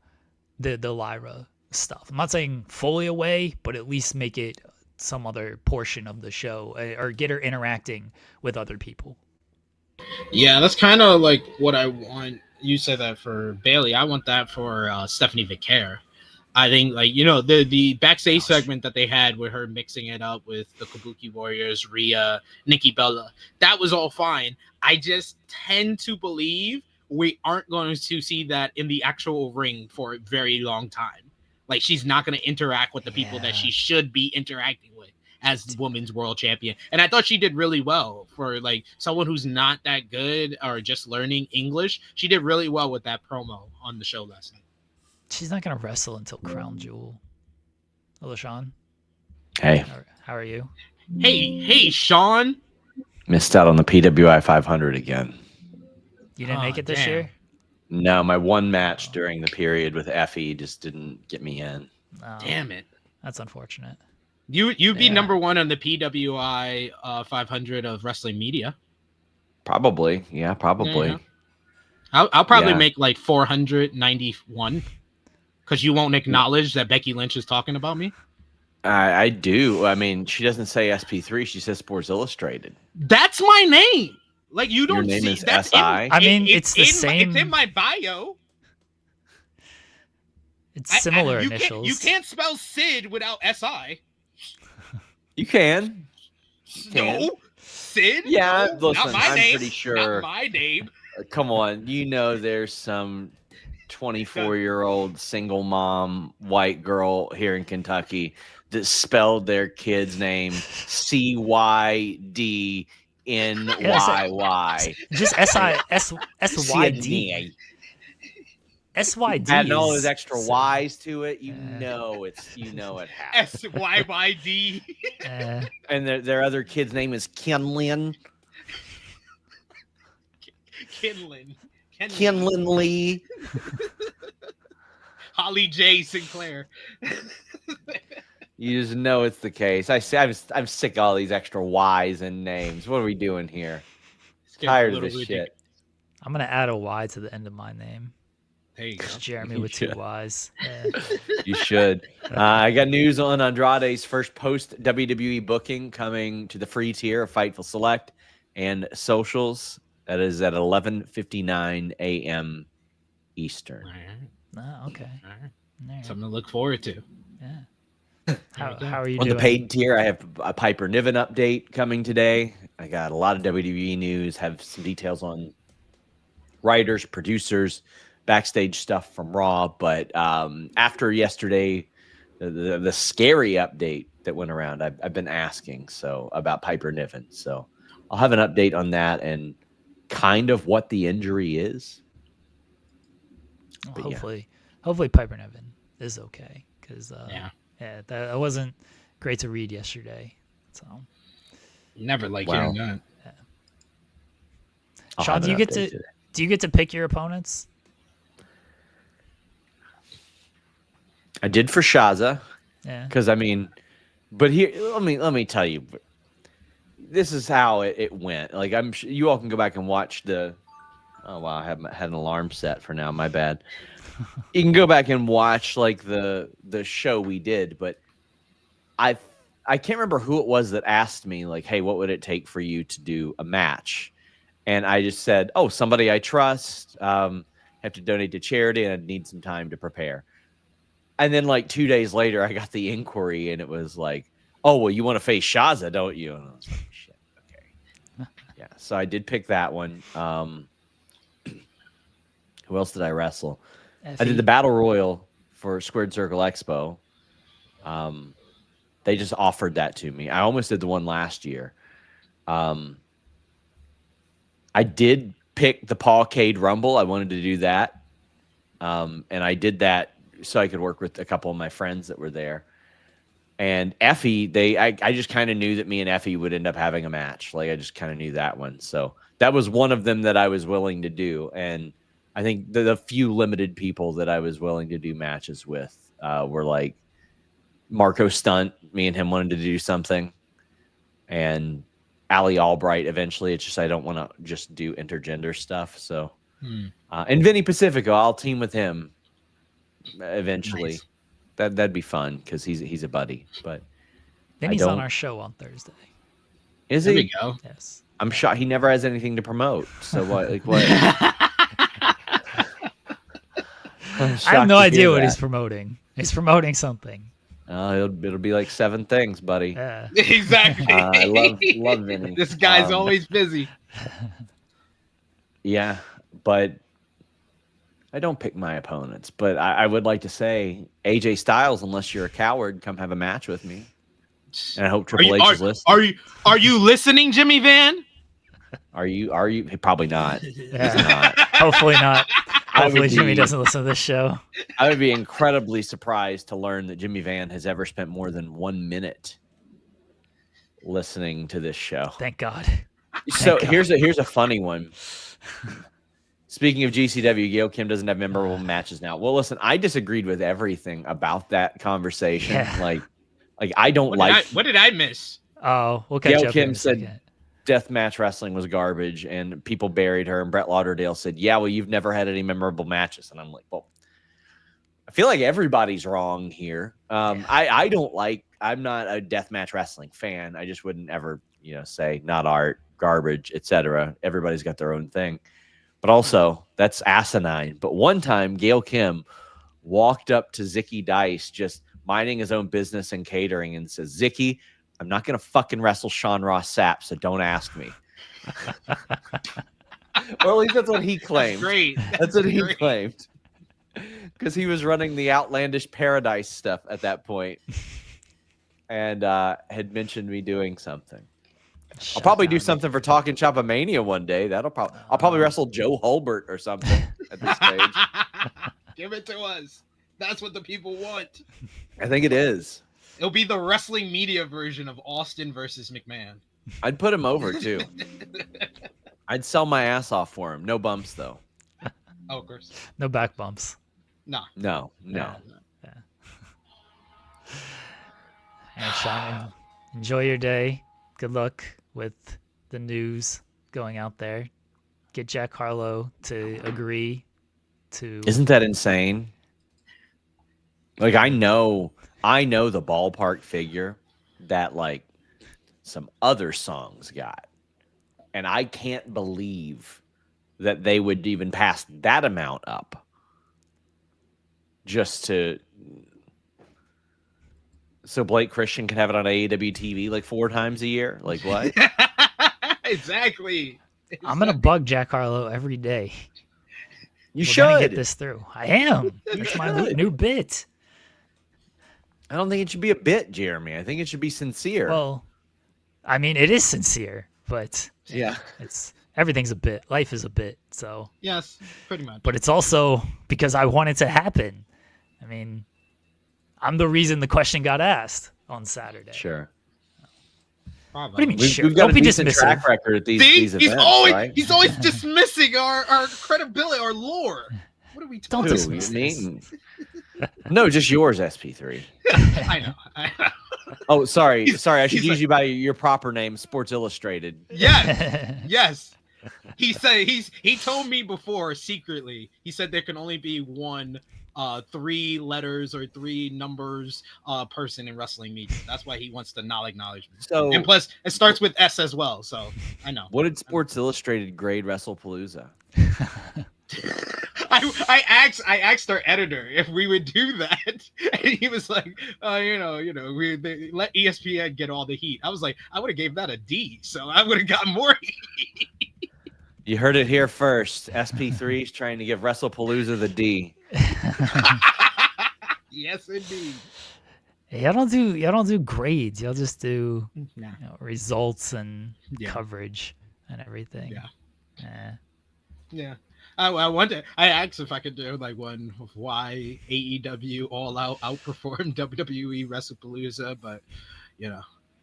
the Lyra stuff. I'm not saying fully away, but at least make it some other portion of the show, or get her interacting with other people. Yeah, that's kind of like what I want. You said that for Bayley. I want that for Stephanie Vicaire. I think, like, the backstage segment that they had with her mixing it up with the Kabuki Warriors, Rhea, Nikki Bella, that was all fine. I just tend to believe we aren't going to see that in the actual ring for a very long time. Like, she's not going to interact with the people that she should be interacting with as women's world champion. And I thought she did really well for, like, someone who's not that good or just learning English. She did really well with that promo on the show last night. She's not going to wrestle until Crown Jewel. Hello, Sean. Hey. How are you? Hey, Sean. Missed out on the PWI 500 again. You didn't make it this year? No, my one match during the period with Effie just didn't get me in. Oh, damn it. That's unfortunate. You'd be number one on the PWI 500 of wrestling media. Probably. Yeah, probably. Yeah. I'll probably make like 491 because you won't acknowledge that Becky Lynch is talking about me. I do. I mean, she doesn't say SP3. She says Sports Illustrated. That's my name. Like, you don't Your name see is that's SI? I mean, it's the same. It's in my bio. It's similar initials. You can't spell Sid without SI. You can. No, Sid. Yeah, no, listen, not my I'm name. pretty sure. Not my name. Come on, there's some 24-year-old single mom white girl here in Kentucky that spelled their kid's name CYDNYY. Just SYD. SYD. Adding all those extra Y's to it, it happens. SYYD. And their other kid's name is Kenlyn. Kenlyn Lee. Holly J. Sinclair. You just know it's the case. I'm sick of all these extra Y's and names. What are we doing here? Tired of this shit. I'm gonna add a Y to the end of my name. There you go. Jeremy You with two should. Y's. Yeah. You should. I got news on Andrade's first post WWE booking coming to the free tier of Fightful Select and socials. That is at 11:59 a.m. Eastern. All right. Oh, okay. All right. All right. Something to look forward to. Yeah. How are you On doing? the paid tier, I have a Piper Niven update coming today. I got a lot of WWE news, have some details on writers, producers, backstage stuff from Raw. But after yesterday, the scary update that went around, I've been asking about Piper Niven. So I'll have an update on that and kind of what the injury is. Well, But hopefully Piper Niven is okay, because Yeah. that wasn't great to read yesterday. So Never like Wow. hearing that. I'll Sean, have do an you get update to today. do you get to pick your opponents? I did for Shaza. Yeah. Because I mean, but here, let me tell you, this is how it went. Like you all can go back and watch the. Oh wow, I haven't had an alarm set for now. My bad. You can go back and watch like the show we did, but I can't remember who it was that asked me like, hey, what would it take for you to do a match? And I just said, oh, somebody I trust. Have to donate to charity, and I need some time to prepare. And then like 2 days later, I got the inquiry, and it was like, "Oh, well, you want to face Shaza, don't you?" And I was like, "Shit, okay, yeah." So I did pick that one. Who else did I wrestle? I did the Battle Royal for Squared Circle Expo. They just offered that to me. I almost did the one last year. I did pick the Paul Cade Rumble. I wanted to do that, and I did that so I could work with a couple of my friends that were there. And Effie, I just kind of knew that me and Effie would end up having a match. Like I just kind of knew that one. So that was one of them that I was willing to do. And I think the few limited people that I was willing to do matches with were like Marco Stunt. Me and him wanted to do something. And Ali Albright eventually. It's just I don't want to just do intergender stuff. So and Vinny Pacifico, I'll team with him eventually. Nice. That'd be fun because he's a buddy. But Vinny's on our show on Thursday. Is There he? we go. Yes. I'm shocked he never has anything to promote. So what? Like what? I have no idea what he's promoting. He's promoting something. It'll be like 7 things, buddy. Yeah. Exactly. I love Vinny. This guy's always busy. Yeah, but I don't pick my opponents. But I would like to say AJ Styles, unless you're a coward, come have a match with me. And I hope Triple H is listening. Are you listening, Jimmy Van? Are you? Probably not. Yeah. He's not. Hopefully not. Hopefully Jimmy be- doesn't listen to this show. I would be incredibly surprised to learn that Jimmy Van has ever spent more than 1 minute listening to this show. Thank God. So God. here's a funny one. Speaking of GCW, Gail Kim doesn't have memorable matches now. Well, listen, I disagreed with everything about that conversation. Yeah. Like I don't What did I miss? Oh, we'll catch Gail up in Kim a said second. deathmatch wrestling was garbage, and people buried her. And Brett Lauderdale said, "Yeah, well, you've never had any memorable matches." And I'm like, well, I feel like everybody's wrong here. I don't like. I'm not a deathmatch wrestling fan. I just wouldn't ever, say not art, garbage, etc. Everybody's got their own thing. But also, that's asinine. But one time, Gail Kim walked up to Zicky Dice, just minding his own business and catering, and says, "Zicky, I'm not going to fucking wrestle Sean Ross Sapp, so don't ask me." Or at least that's what he claimed. Great. That's what he claimed. Because he was running the Outlandish Paradise stuff at that point and had mentioned me doing something. I'll probably do something for Talking Chopamania one day. I'll probably wrestle Joe Hulbert or something at this stage. Give it to us. That's what the people want. I think it is. It'll be the wrestling media version of Austin versus McMahon. I'd put him over too. I'd sell my ass off for him. No bumps though. Oh, of course. No back bumps. Nah. No. And Sean, enjoy your day. Good luck with the news going out there. Get Jack Harlow to agree to. Isn't that insane? Like I know the ballpark figure that like some other songs got, and I can't believe that they would even pass that amount up just to so Blake Christian can have it on AEW TV like 4 times a year. Like what? Exactly. I'm gonna bug Jack Harlow every day. You We're gonna should get this through. I am. That's my new bit. I don't think it should be a bit, Jeremy. I think it should be sincere. Well, I mean, it is sincere, but yeah. it's everything's a bit. Life is a bit. So Yes, pretty much. but it's also because I want it to happen. I mean, I'm the reason the question got asked on Saturday. Sure. Probably. What do you mean? Sure? We've got Don't a be decent dismissive. track record at these he's events, always right? he's always dismissing our credibility, our lore. What are we talking Don't about? dismiss this. No, just yours, SP3. I know. Oh, sorry. I should he's use like- you by your proper name, Sports Illustrated. Yes. He said he told me before secretly. He said there can only be one 3 letters or 3 numbers person in wrestling media. That's why he wants to not acknowledge me. So, And plus, it starts with S as well. So I know. what did Sports Illustrated grade WrestlePalooza? I asked our editor if we would do that, and he was like, they let ESPN get all the heat. I was like, I would have gave that a D, so I would have got more heat. You heard it here first. SP3 is trying to give WrestlePalooza the D. Yes, indeed. Y'all don't do grades. Y'all just do Nah. results and Yeah. coverage and everything. Yeah. Yeah. I asked if I could do like one of why AEW All Out outperformed WWE WrestlePalooza, but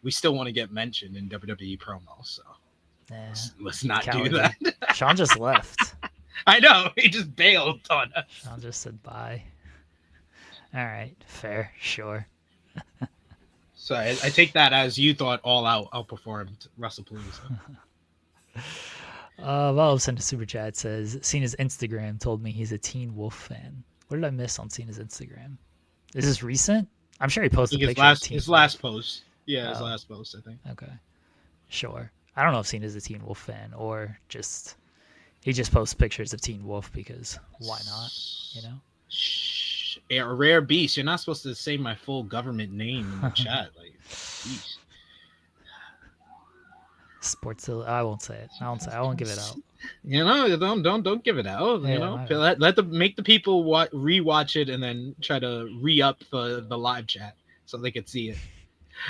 we still want to get mentioned in WWE promo, so Yeah. let's not Cowardly. do that. Sean just left. I know, he just bailed on us. Sean just said bye. All right, fair, sure. So I take that as you thought All Out outperformed WrestlePalooza. Valve sent a super chat, says Cena's Instagram told me he's a Teen Wolf fan. What did I miss on Cena's Instagram? Is this recent? I'm sure he posted a picture of Teen His Wolf. last post. Yeah, his Oh. last post, I think. Okay, sure. I don't know if Cena's a Teen Wolf fan or just he just posts pictures of Teen Wolf because why not? You know. Shh. A rare beast. You're not supposed to say my full government name in the chat. Like, geez. Sports. I won't say it. I won't give it out. Don't give it out. Yeah, Make the people rewatch it and then try to re-up the live chat so they could see it.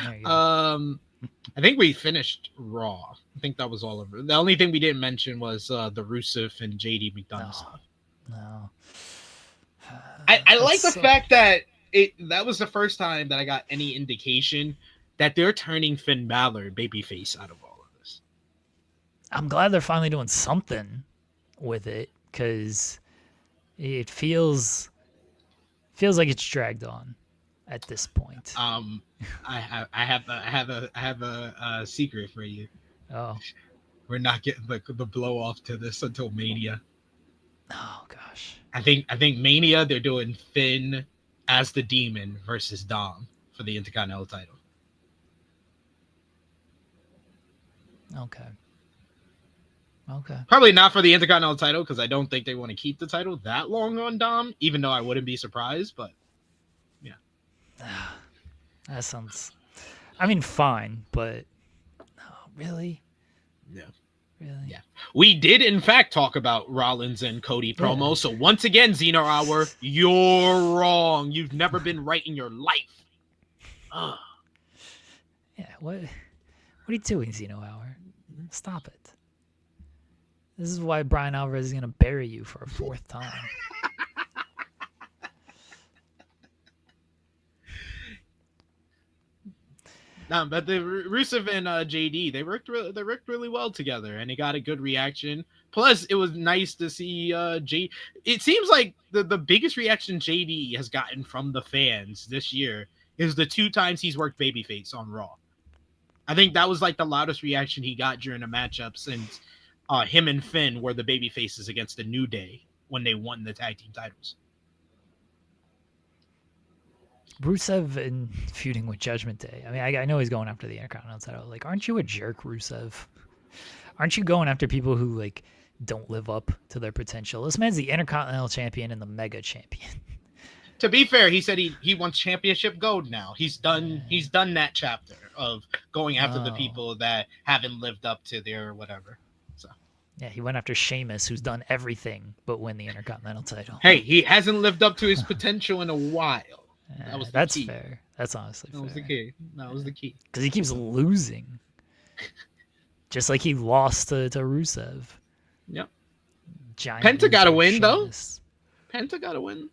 There you go. I think we finished Raw. I think that was all of it. The only thing we didn't mention was the Rusev and JD McDonough stuff. No. I like the That's fact that that was the first time that I got any indication that they're turning Finn Balor babyface out of all of this. I'm glad they're finally doing something with it because it feels like it's dragged on at this point. I have a secret for you. Oh. We're not getting the blow off to this until Mania. Oh gosh. I think Mania they're doing Finn as the Demon versus Dom for the Intercontinental title. Okay. Probably not for the Intercontinental title because I don't think they want to keep the title that long on Dom, even though I wouldn't be surprised. But yeah, that sounds. I mean, fine, but really. Yeah. Really. Yeah. We did, in fact, talk about Rollins and Cody promo. Yeah. So once again, Xeno Hour, you're wrong. You've never been right in your life. Ugh. Yeah. What are you doing, Xeno Hour? Stop it. This is why Brian Alvarez is gonna bury you for a 4th time. No, but the Rusev and JD, they worked really well together, and it got a good reaction. Plus, it was nice to see JD. It seems like the biggest reaction JD has gotten from the fans this year is the 2 times he's worked babyface on Raw. I think that was like the loudest reaction he got during a matchup since him and Finn were the babyfaces against the New Day when they won the tag team titles. Rusev and feuding with Judgment Day. I mean, I know he's going after the Intercontinental title. Like, aren't you a jerk, Rusev? Aren't you going after people who like don't live up to their potential? This man's the Intercontinental Champion and the Mega Champion. To be fair, he said he wants championship gold now. He's done that chapter of going after the people that haven't lived up to their whatever. So yeah, he went after Sheamus, who's done everything but win the Intercontinental title. Hey, he hasn't lived up to his potential in a while. That's key. Fair. That's honestly fair. That was the key. Because he keeps losing. Just like he lost to Rusev. Yep. Giant Penta got to win, Sheamus. though. Penta got to win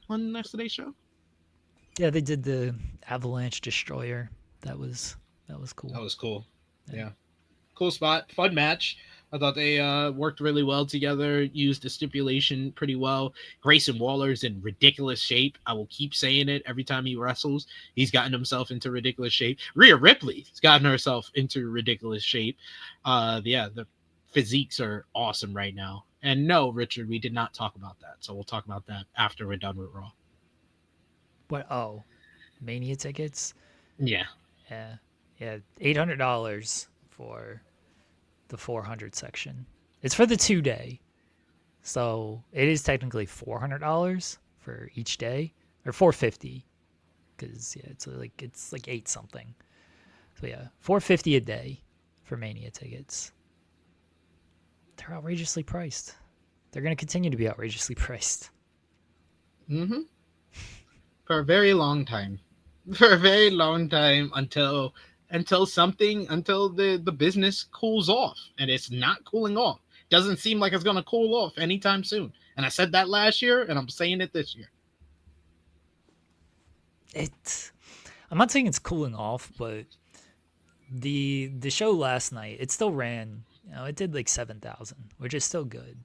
on yesterday's show. Yeah, they did the Avalanche Destroyer. That was cool. That was cool. Yeah. Cool spot. Fun match. I thought they worked really well together, used the stipulation pretty well. Grayson Waller's in ridiculous shape. I will keep saying it every time he wrestles. He's gotten himself into ridiculous shape. Rhea Ripley's gotten herself into ridiculous shape. The physiques are awesome right now. And no, Richard, we did not talk about that. So we'll talk about that after we're done with Raw. What? Oh, Mania tickets? Yeah. Yeah. $800 for the 400 section. It's for the 2-day. So it is technically $400 for each day, or $450, because it's like 8 something. So yeah, $450 a day for Mania tickets. They're outrageously priced. They're going to continue to be outrageously priced. Mm-hmm. For a very long time. For a very long time until the business cools off, and it's not cooling off. Doesn't seem like it's going to cool off anytime soon. And I said that last year, and I'm saying it this year. I'm not saying it's cooling off, but the show last night, it still ran, it did like 7,000, which is still good.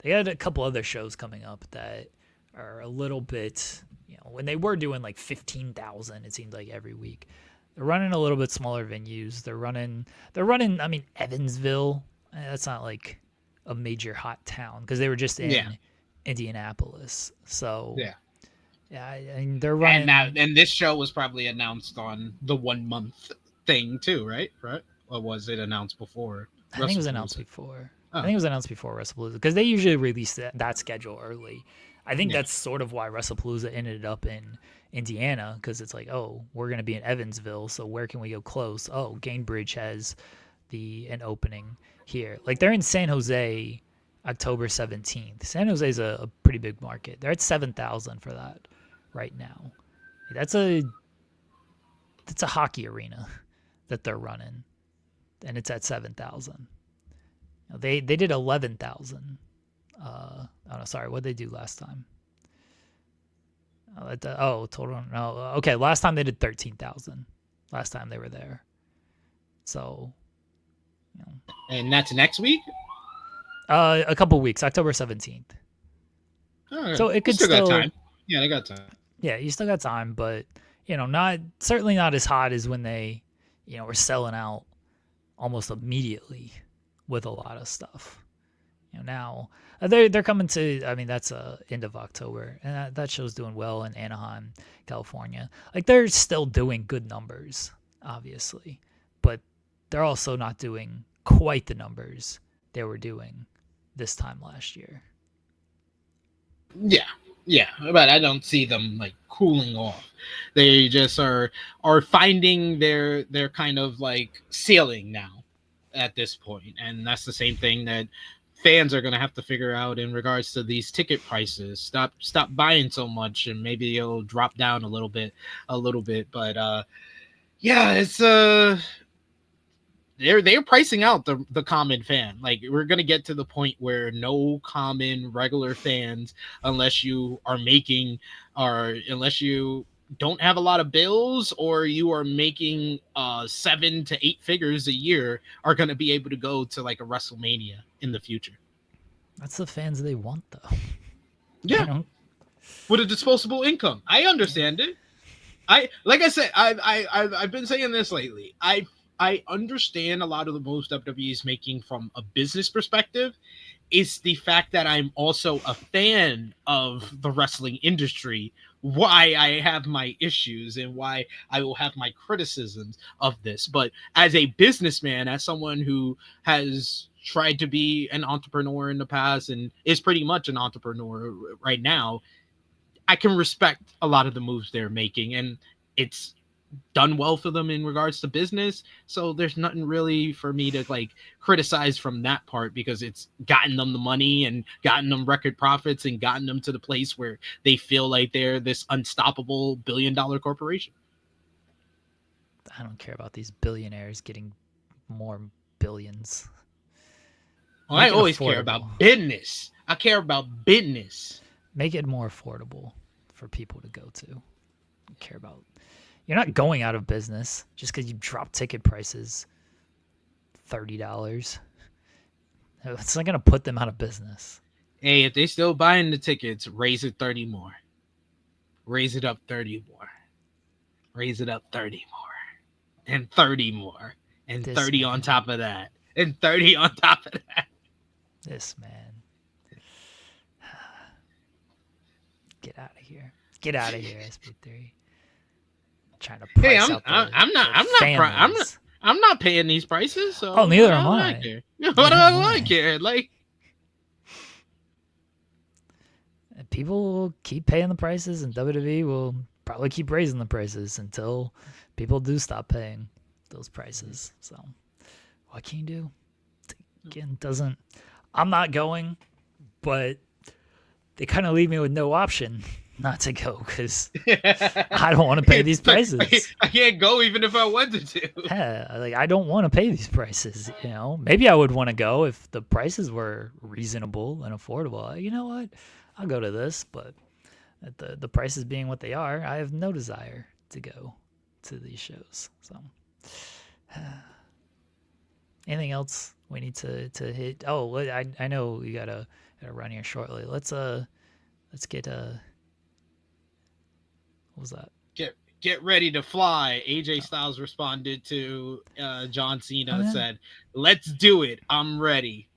They had a couple other shows coming up that are a little bit, when they were doing like 15,000, it seemed like every week. They're running a little bit smaller venues. They're running, I mean, Evansville. That's not like a major hot town because they were just in Indianapolis. So yeah, and they're running. And this show was probably announced on the 1 month thing too, right? Right? Or was it announced before? I think it was announced before. I think it was announced before WrestlePalooza because they usually release that schedule early. I think that's sort of why WrestlePalooza ended up in Indiana, because it's like, oh, we're going to be in Evansville, so where can we go close? Oh, Gainbridge has an opening here. Like, they're in San Jose October 17th. San Jose is a pretty big market. They're at 7,000 for that right now. That's a hockey arena that they're running, and it's at 7,000. They did 11,000. Oh no, sorry, what did they do last time? Total. No, okay. Last time they did 13,000. Last time they were there. So, and that's next week. A couple weeks, October 17th. Right. So it could still got time. Yeah, they got time. Yeah, you still got time, but certainly not as hot as when they, were selling out almost immediately with a lot of stuff. Now they're coming to, I mean, that's end of October, and that show's doing well in Anaheim, California. Like, they're still doing good numbers, obviously, but they're also not doing quite the numbers they were doing this time last year. Yeah, but I don't see them like cooling off. They just are finding their kind of like ceiling now at this point, and that's the same thing that fans are going to have to figure out in regards to these ticket prices. Stop buying so much, and maybe it'll drop down a little bit. But it's they're pricing out the common fan. Like, we're going to get to the point where no common regular fans, unless you are making, or unless you don't have a lot of bills, or you are making 7 to 8 figures a year, are going to be able to go to like a WrestleMania in the future. That's the fans they want, though. Yeah, with a disposable income. I understand it. Like I said, I've been saying this lately. I understand a lot of the moves WWE is making from a business perspective. it's the fact that I'm also a fan of the wrestling industry why I have my issues and why I will have my criticisms of this. But as a businessman, as someone who has tried to be an entrepreneur in the past and is pretty much an entrepreneur right now, I can respect a lot of the moves they're making, and it's done well for them in regards to business. So there's nothing really for me to like criticize from that part, because it's gotten them the money and gotten them record profits and gotten them to the place where they feel like they're this unstoppable billion-dollar corporation. I don't care about these billionaires getting more billions. Well, I always care about business. I care about business. Make it more affordable for people to go to. I care about. You're not going out of business just because you drop ticket prices $30. It's not going to put them out of business. Hey, if they still buying the tickets, raise it 30 more. Raise it up 30 more. Raise it up 30 more. And 30 more. And this 30 man. On top of that. And 30 on top of that. This man. Get out of here. Get out of here, SP3. Trying to price out I'm not paying these prices. So oh, neither am I. What do I care? Like, people will keep paying the prices, and WWE will probably keep raising the prices until people do stop paying those prices. So, what can you do? Again, I'm not going, but they kind of leave me with no option not to go, because I don't want to pay these prices. I can't go even if I wanted to. Yeah, like, I don't want to pay these prices. You know, maybe I would want to go if the prices were reasonable and affordable. You know what? I'll go to this, but at the prices being what they are, I have no desire to go to these shows. So, anything else we need to hit? Oh, I know we gotta run here shortly. Let's get what was that? Get ready to fly. AJ Styles responded to John Cena, said, "Let's do it. I'm ready."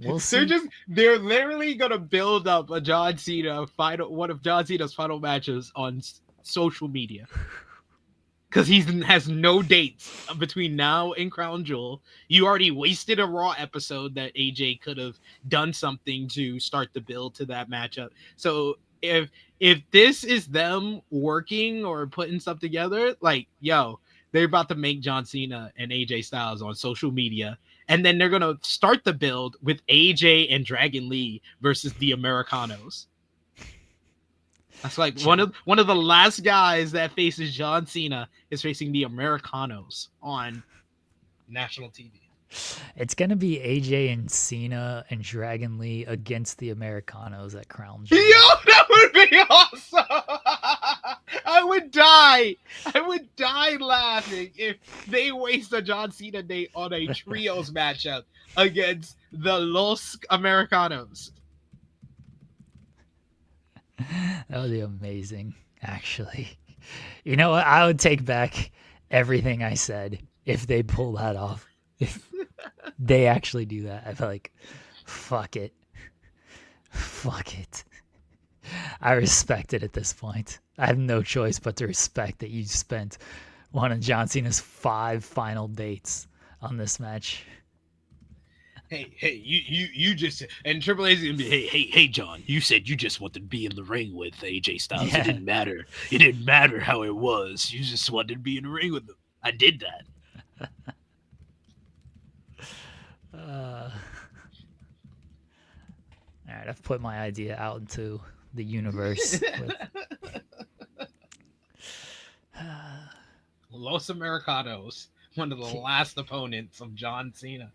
We'll see. They're literally gonna build up a John Cena one of John Cena's final matches on social media, because he has no dates between now and Crown Jewel. You already wasted a Raw episode that AJ could have done something to start the build to that matchup. So if this is them working or putting stuff together, like, yo, they're about to make John Cena and AJ Styles on social media, and then they're gonna start the build with AJ and Dragon Lee versus the Americanos. That's like one of the last guys that faces John Cena is facing the Americanos on national TV. It's gonna be AJ and Cena and Dragon Lee against the Americanos at Crown Jewel. Yo, that would be awesome! I would die laughing if they waste a John Cena date on a trios matchup against the Los Americanos. That would be amazing, actually. You know what? I would take back everything I said if they pull that off. If they actually do that, I feel like, fuck it. Fuck it. I respect it at this point. I have no choice but to respect that you spent one of John Cena's 5 final dates on this match. Hey, you just, and Triple H's gonna be, hey, John, you said you just wanted to be in the ring with AJ Styles. Yeah. It didn't matter. It didn't matter how it was. You just wanted to be in the ring with him. I did that. All right, I've put my idea out into the universe. Los Americanos, one of the last opponents of John Cena.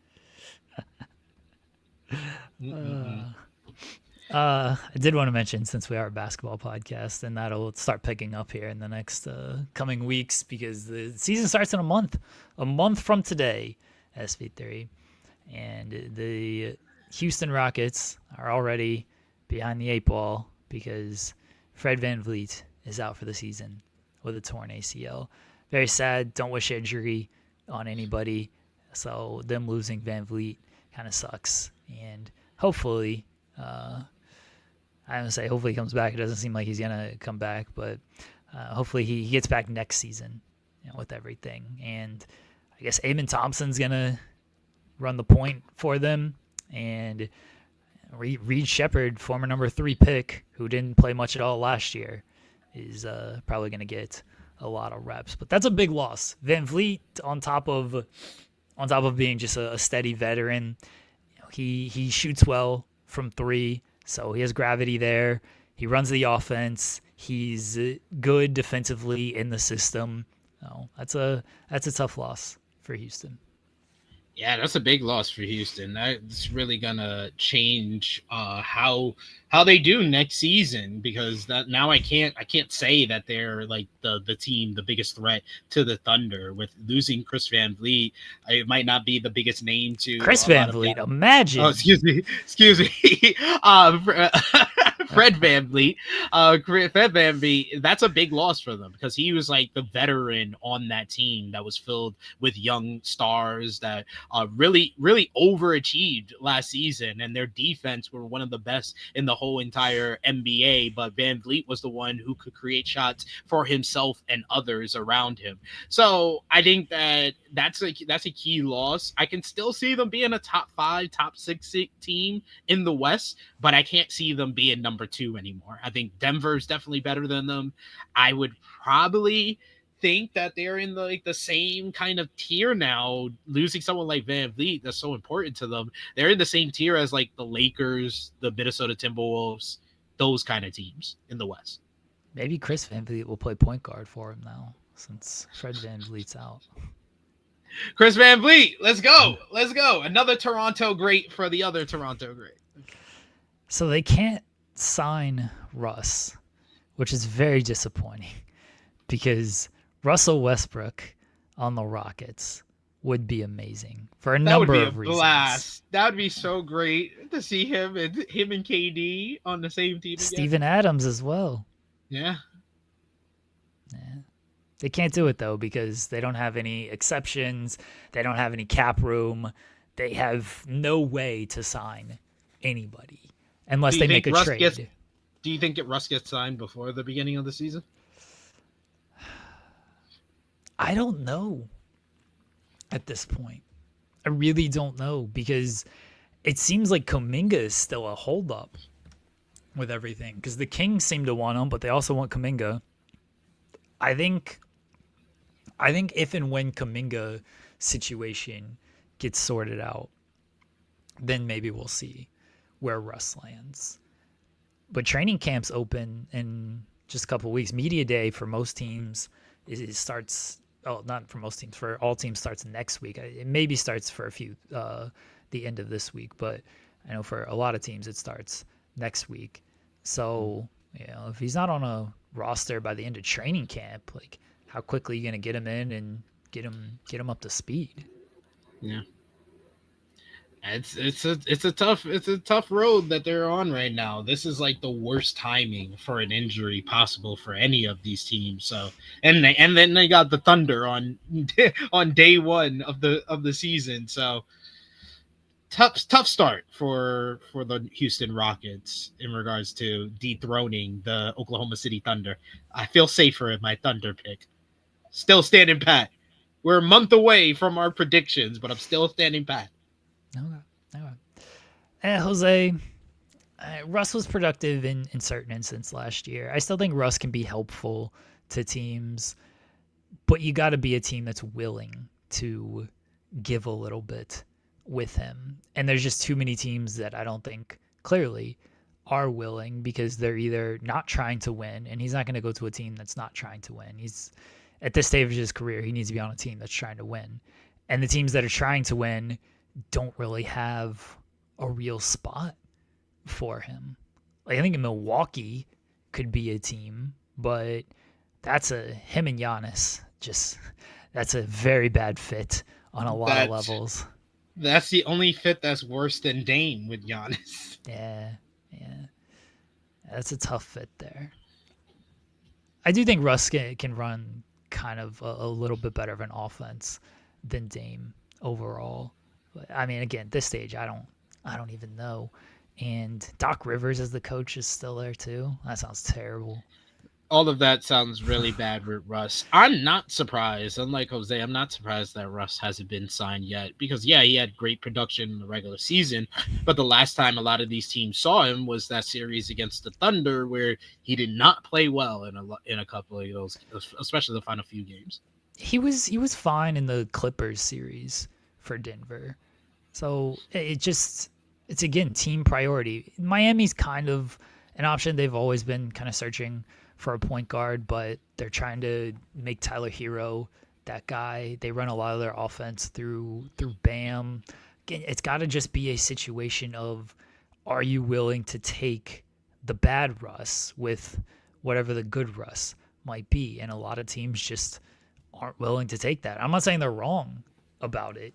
I did want to mention, since we are a basketball podcast, and that'll start picking up here in the next coming weeks, because the season starts in a month from today, SP3, and the Houston Rockets are already behind the 8 ball because Fred VanVleet is out for the season with a torn ACL. Very sad. Don't wish injury on anybody. So them losing VanVleet kind of sucks. And hopefully, I don't say hopefully he comes back. It doesn't seem like he's gonna come back, but hopefully he gets back next season, with everything. And I guess Eamon Thompson's gonna run the point for them, and Reed Shepherd, former number 3 pick, who didn't play much at all last year, is probably gonna get a lot of reps. But that's a big loss. Van Vliet, on top of being just a steady veteran, he shoots well from 3. So he has gravity there. He runs the offense. He's good defensively in the system. Oh, that's a tough loss for Houston. Yeah, that's a big loss for Houston. That's really gonna change how they do next season, because that now I can't say that they're like the team, the biggest threat to the Thunder. With losing Chris Van Vliet, it might not be the biggest name to Chris Van Vliet. Imagine. Oh, excuse me. Fred Van Vliet. Fred Van Vliet. That's a big loss for them, because he was like the veteran on that team that was filled with young stars that really overachieved last season, and their defense were one of the best in the whole entire NBA. But Van Vliet was the one who could create shots for himself and others around him. So I think that's a key loss. I can still see them being a top 5, top 6 team in the West, but I can't see them being number 2 anymore. I think Denver's definitely better than them. I would probably think that they're in the same kind of tier now. Losing someone like Van Vliet, that's so important to them. They're in the same tier as like the Lakers, the Minnesota Timberwolves, those kind of teams in the West. Maybe Chris Van Vliet will play point guard for him now, since Fred Van Vliet's out. Chris Van Vliet, let's go. Another Toronto great for the other Toronto great. So they can't sign Russ, which is very disappointing, because Russell Westbrook on the Rockets would be amazing for a number of reasons. Blast. That would be so great to see him and KD on the same team again. Steven Adams as well. Yeah. They can't do it, though, because they don't have any exceptions. They don't have any cap room. They have no way to sign anybody unless they make a trade. Do you think Russ gets signed before the beginning of the season? I don't know at this point. I really don't know, because it seems like Kuminga is still a holdup with everything, because the Kings seem to want him, but they also want Kuminga. I think if and when Kuminga situation gets sorted out, then maybe we'll see where Russ lands. But training camp's open in just a couple of weeks. Media day for most teams starts. Oh, not for most teams. For all teams, starts next week. It maybe starts for a few the end of this week, but I know for a lot of teams it starts next week. So if he's not on a roster by the end of training camp, like, how quickly are you gonna get him in and get him up to speed? Yeah. It's a tough road that they're on right now. This is like the worst timing for an injury possible for any of these teams. So and then they got the Thunder on day 1 of the season. So tough start for the Houston Rockets in regards to dethroning the Oklahoma City Thunder. I feel safer in my Thunder pick. Still standing pat. We're a month away from our predictions, but I'm still standing pat. Okay. And Jose, Russ was productive in certain instances last year. I still think Russ can be helpful to teams, but you got to be a team that's willing to give a little bit with him. And there's just too many teams that I don't think clearly are willing, because they're either not trying to win, and he's not going to go to a team that's not trying to win. He's at this stage of his career, he needs to be on a team that's trying to win. And the teams that are trying to win don't really have a real spot for him. Like, I think Milwaukee could be a team, but that's him and Giannis. That's a very bad fit on a lot of levels. That's the only fit that's worse than Dame with Giannis. Yeah. That's a tough fit there. I do think Russ can run kind of a little bit better of an offense than Dame overall. But, I mean, again, this stage, I don't even know. And Doc Rivers as the coach is still there too. That sounds terrible. All of that sounds really bad with Russ. I'm not surprised. Unlike Jose, I'm not surprised that Russ hasn't been signed yet because, yeah, he had great production in the regular season. But the last time a lot of these teams saw him was that series against the Thunder where he did not play well in a couple of those, especially the final few games. He was fine in the Clippers series for Denver. So it's again team priority. Miami's kind of an option. They've always been kind of searching for a point guard, but they're trying to make Tyler Hero that guy. They run a lot of their offense through Bam. Again, it's got to just be a situation of, are you willing to take the bad Russ with whatever the good Russ might be? And a lot of teams just aren't willing to take that. I'm not saying they're wrong about it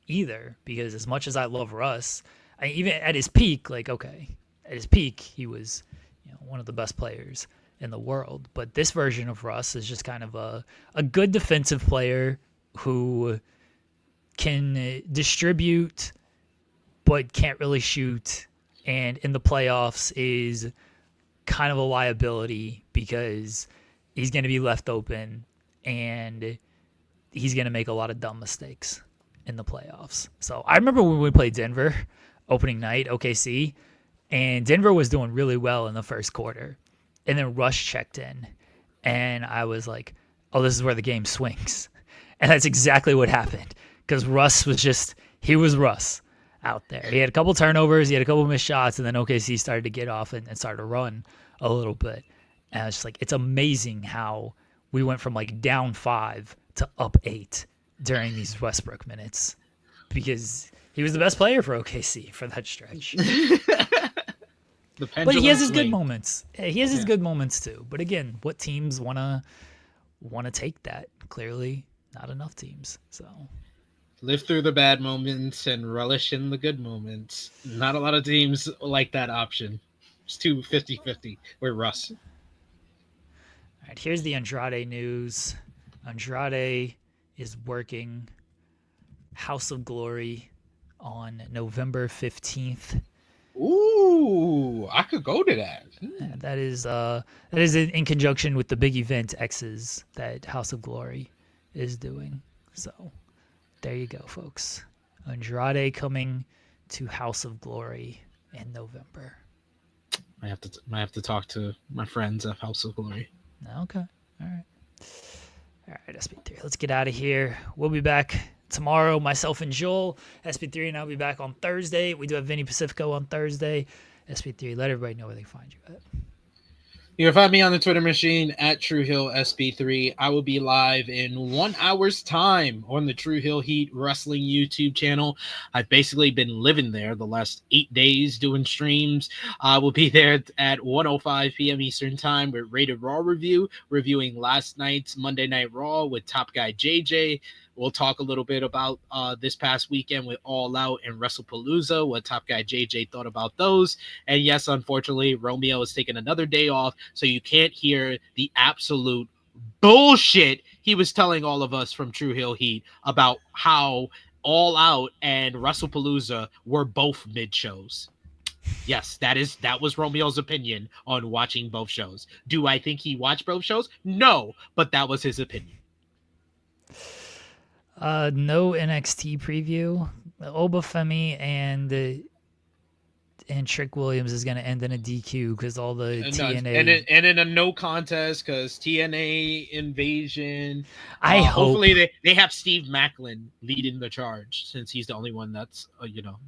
either, because as much as I love Russ, even at his peak, like, okay, at his peak, he was, one of the best players in the world. But this version of Russ is just kind of a good defensive player who can distribute but can't really shoot, and in the playoffs is kind of a liability because he's going to be left open and he's going to make a lot of dumb mistakes in the playoffs. So I remember when we played Denver opening night, OKC, and Denver was doing really well in the first quarter. And then Rush checked in, and I was like, oh, this is where the game swings. And that's exactly what happened, because Russ was Russ out there. He had a couple turnovers, he had a couple missed shots, and then OKC started to get off and started to run a little bit. And I was just like, it's amazing how we went from like down 5 to up 8 during these Westbrook minutes, because he was the best player for OKC for that stretch. But he has his good moments. He has his good moments too. But again, what teams want to take that? Clearly, not enough teams. So live through the bad moments and relish in the good moments. Not a lot of teams like that option. It's too 50-50 with Russ. All right, here's the Andrade news. Andrade is working House of Glory on November 15th. Ooh, I could go to that. That is in conjunction with the big event X's that House of Glory is doing. So there you go, folks. Andrade coming to House of Glory in November. I have to talk to my friends at House of Glory. Okay. All right, SP3. Let's get out of here. We'll be back tomorrow, myself and Joel. SP3 and I'll be back on Thursday. We do have Vinny Pacifico on Thursday. SP3, let everybody know where they can find you at. You can find me on the Twitter machine at TrueHillSP3. I will be live in 1 hour's time on the True Hill Heat Wrestling YouTube channel. I've basically been living there the last 8 days doing streams. I will be there at 1:05 p.m. Eastern Time with Rated Raw review, reviewing last night's Monday Night Raw with Top Guy JJ. We'll talk a little bit about this past weekend with All Out and WrestlePalooza, what Top Guy JJ thought about those. And yes, unfortunately, Romeo is taking another day off, so you can't hear the absolute bullshit he was telling all of us from True Hill Heat about how All Out and WrestlePalooza were both mid-shows. Yes, that was Romeo's opinion on watching both shows. Do I think he watched both shows? No, but that was his opinion. No NXT preview. Obafemi and Trick Williams is going to end in a DQ because all the TNA and in a no contest because TNA invasion. I hope hopefully they have Steve Macklin leading the charge since he's the only one that's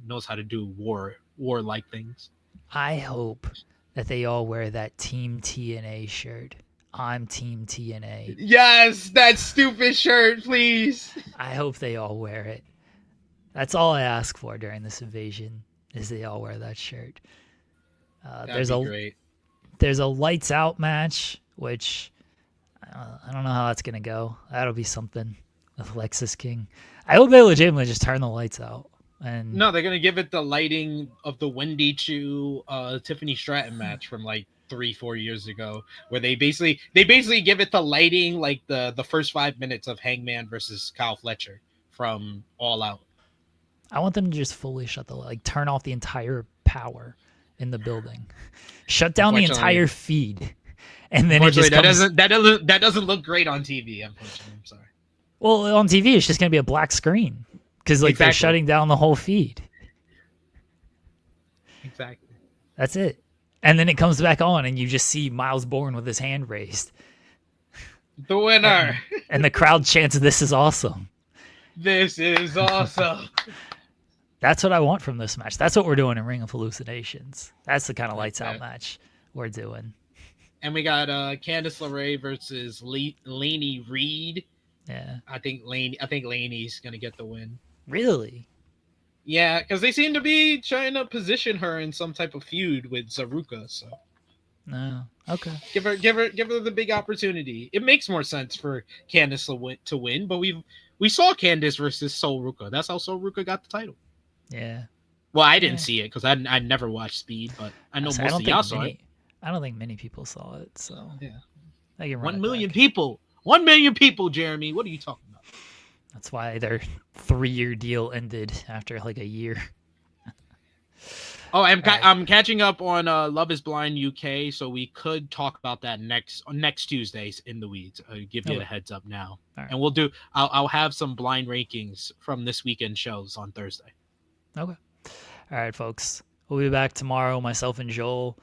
knows how to do war like things. I hope that they all wear that Team TNA shirt. I'm Team TNA. Yes, that stupid shirt, please. I hope they all wear it. That's all I ask for during this invasion is they all wear that shirt. Great. There's a lights out match, which I don't know how that's gonna go. That'll be something with Lexus King. I hope they legitimately just turn the lights out. And no, they're gonna give it the lighting of the Wendy Chu Tiffany Stratton match from like 3-4 years ago, where they basically give it the lighting like the first 5 minutes of Hangman versus Kyle Fletcher from All Out. I want them to just fully shut turn off the entire power in the building, shut down the entire feed, and then it just that doesn't look great on TV. Unfortunately, I'm sorry. Well, on TV, it's just gonna be a black screen because they're shutting down the whole feed. Exactly. That's it. And then it comes back on, and you just see Miles Bourne with his hand raised. The winner. And the crowd chants, "This is awesome." This is awesome. That's what I want from this match. That's what we're doing in Ring of Hallucinations. That's the kind of lights out match we're doing. And we got Candice LeRae versus Lainey Reed. Yeah. I think Lainey's gonna get the win. Really? Yeah, because they seem to be trying to position her in some type of feud with Zaruka. So, no, okay. Give her the big opportunity. It makes more sense for Candice to win, but we saw Candice versus Sol Ruka. That's how Sol Ruka got the title. Yeah. Well, I didn't see it because I never watched Speed, but I know most of y'all saw it. I don't think many people saw it. So yeah, 1 million people. 1 million people, Jeremy. What are you talking about? That's why their 3-year deal ended after a year. Oh, I'm catching up on Love Is Blind UK, so we could talk about that next Tuesdays in the weeds. Give you a heads up now, and we'll do. I'll have some blind rankings from this weekend shows on Thursday. Okay. All right, folks. We'll be back tomorrow. Myself and Joel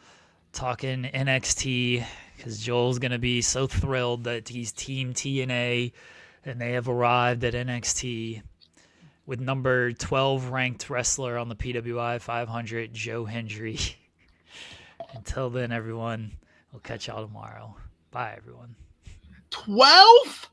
talking NXT because Joel's gonna be so thrilled that he's Team TNA. And they have arrived at NXT with number 12 ranked wrestler on the PWI 500, Joe Hendry. Until then, everyone, we'll catch y'all tomorrow. Bye, everyone. 12?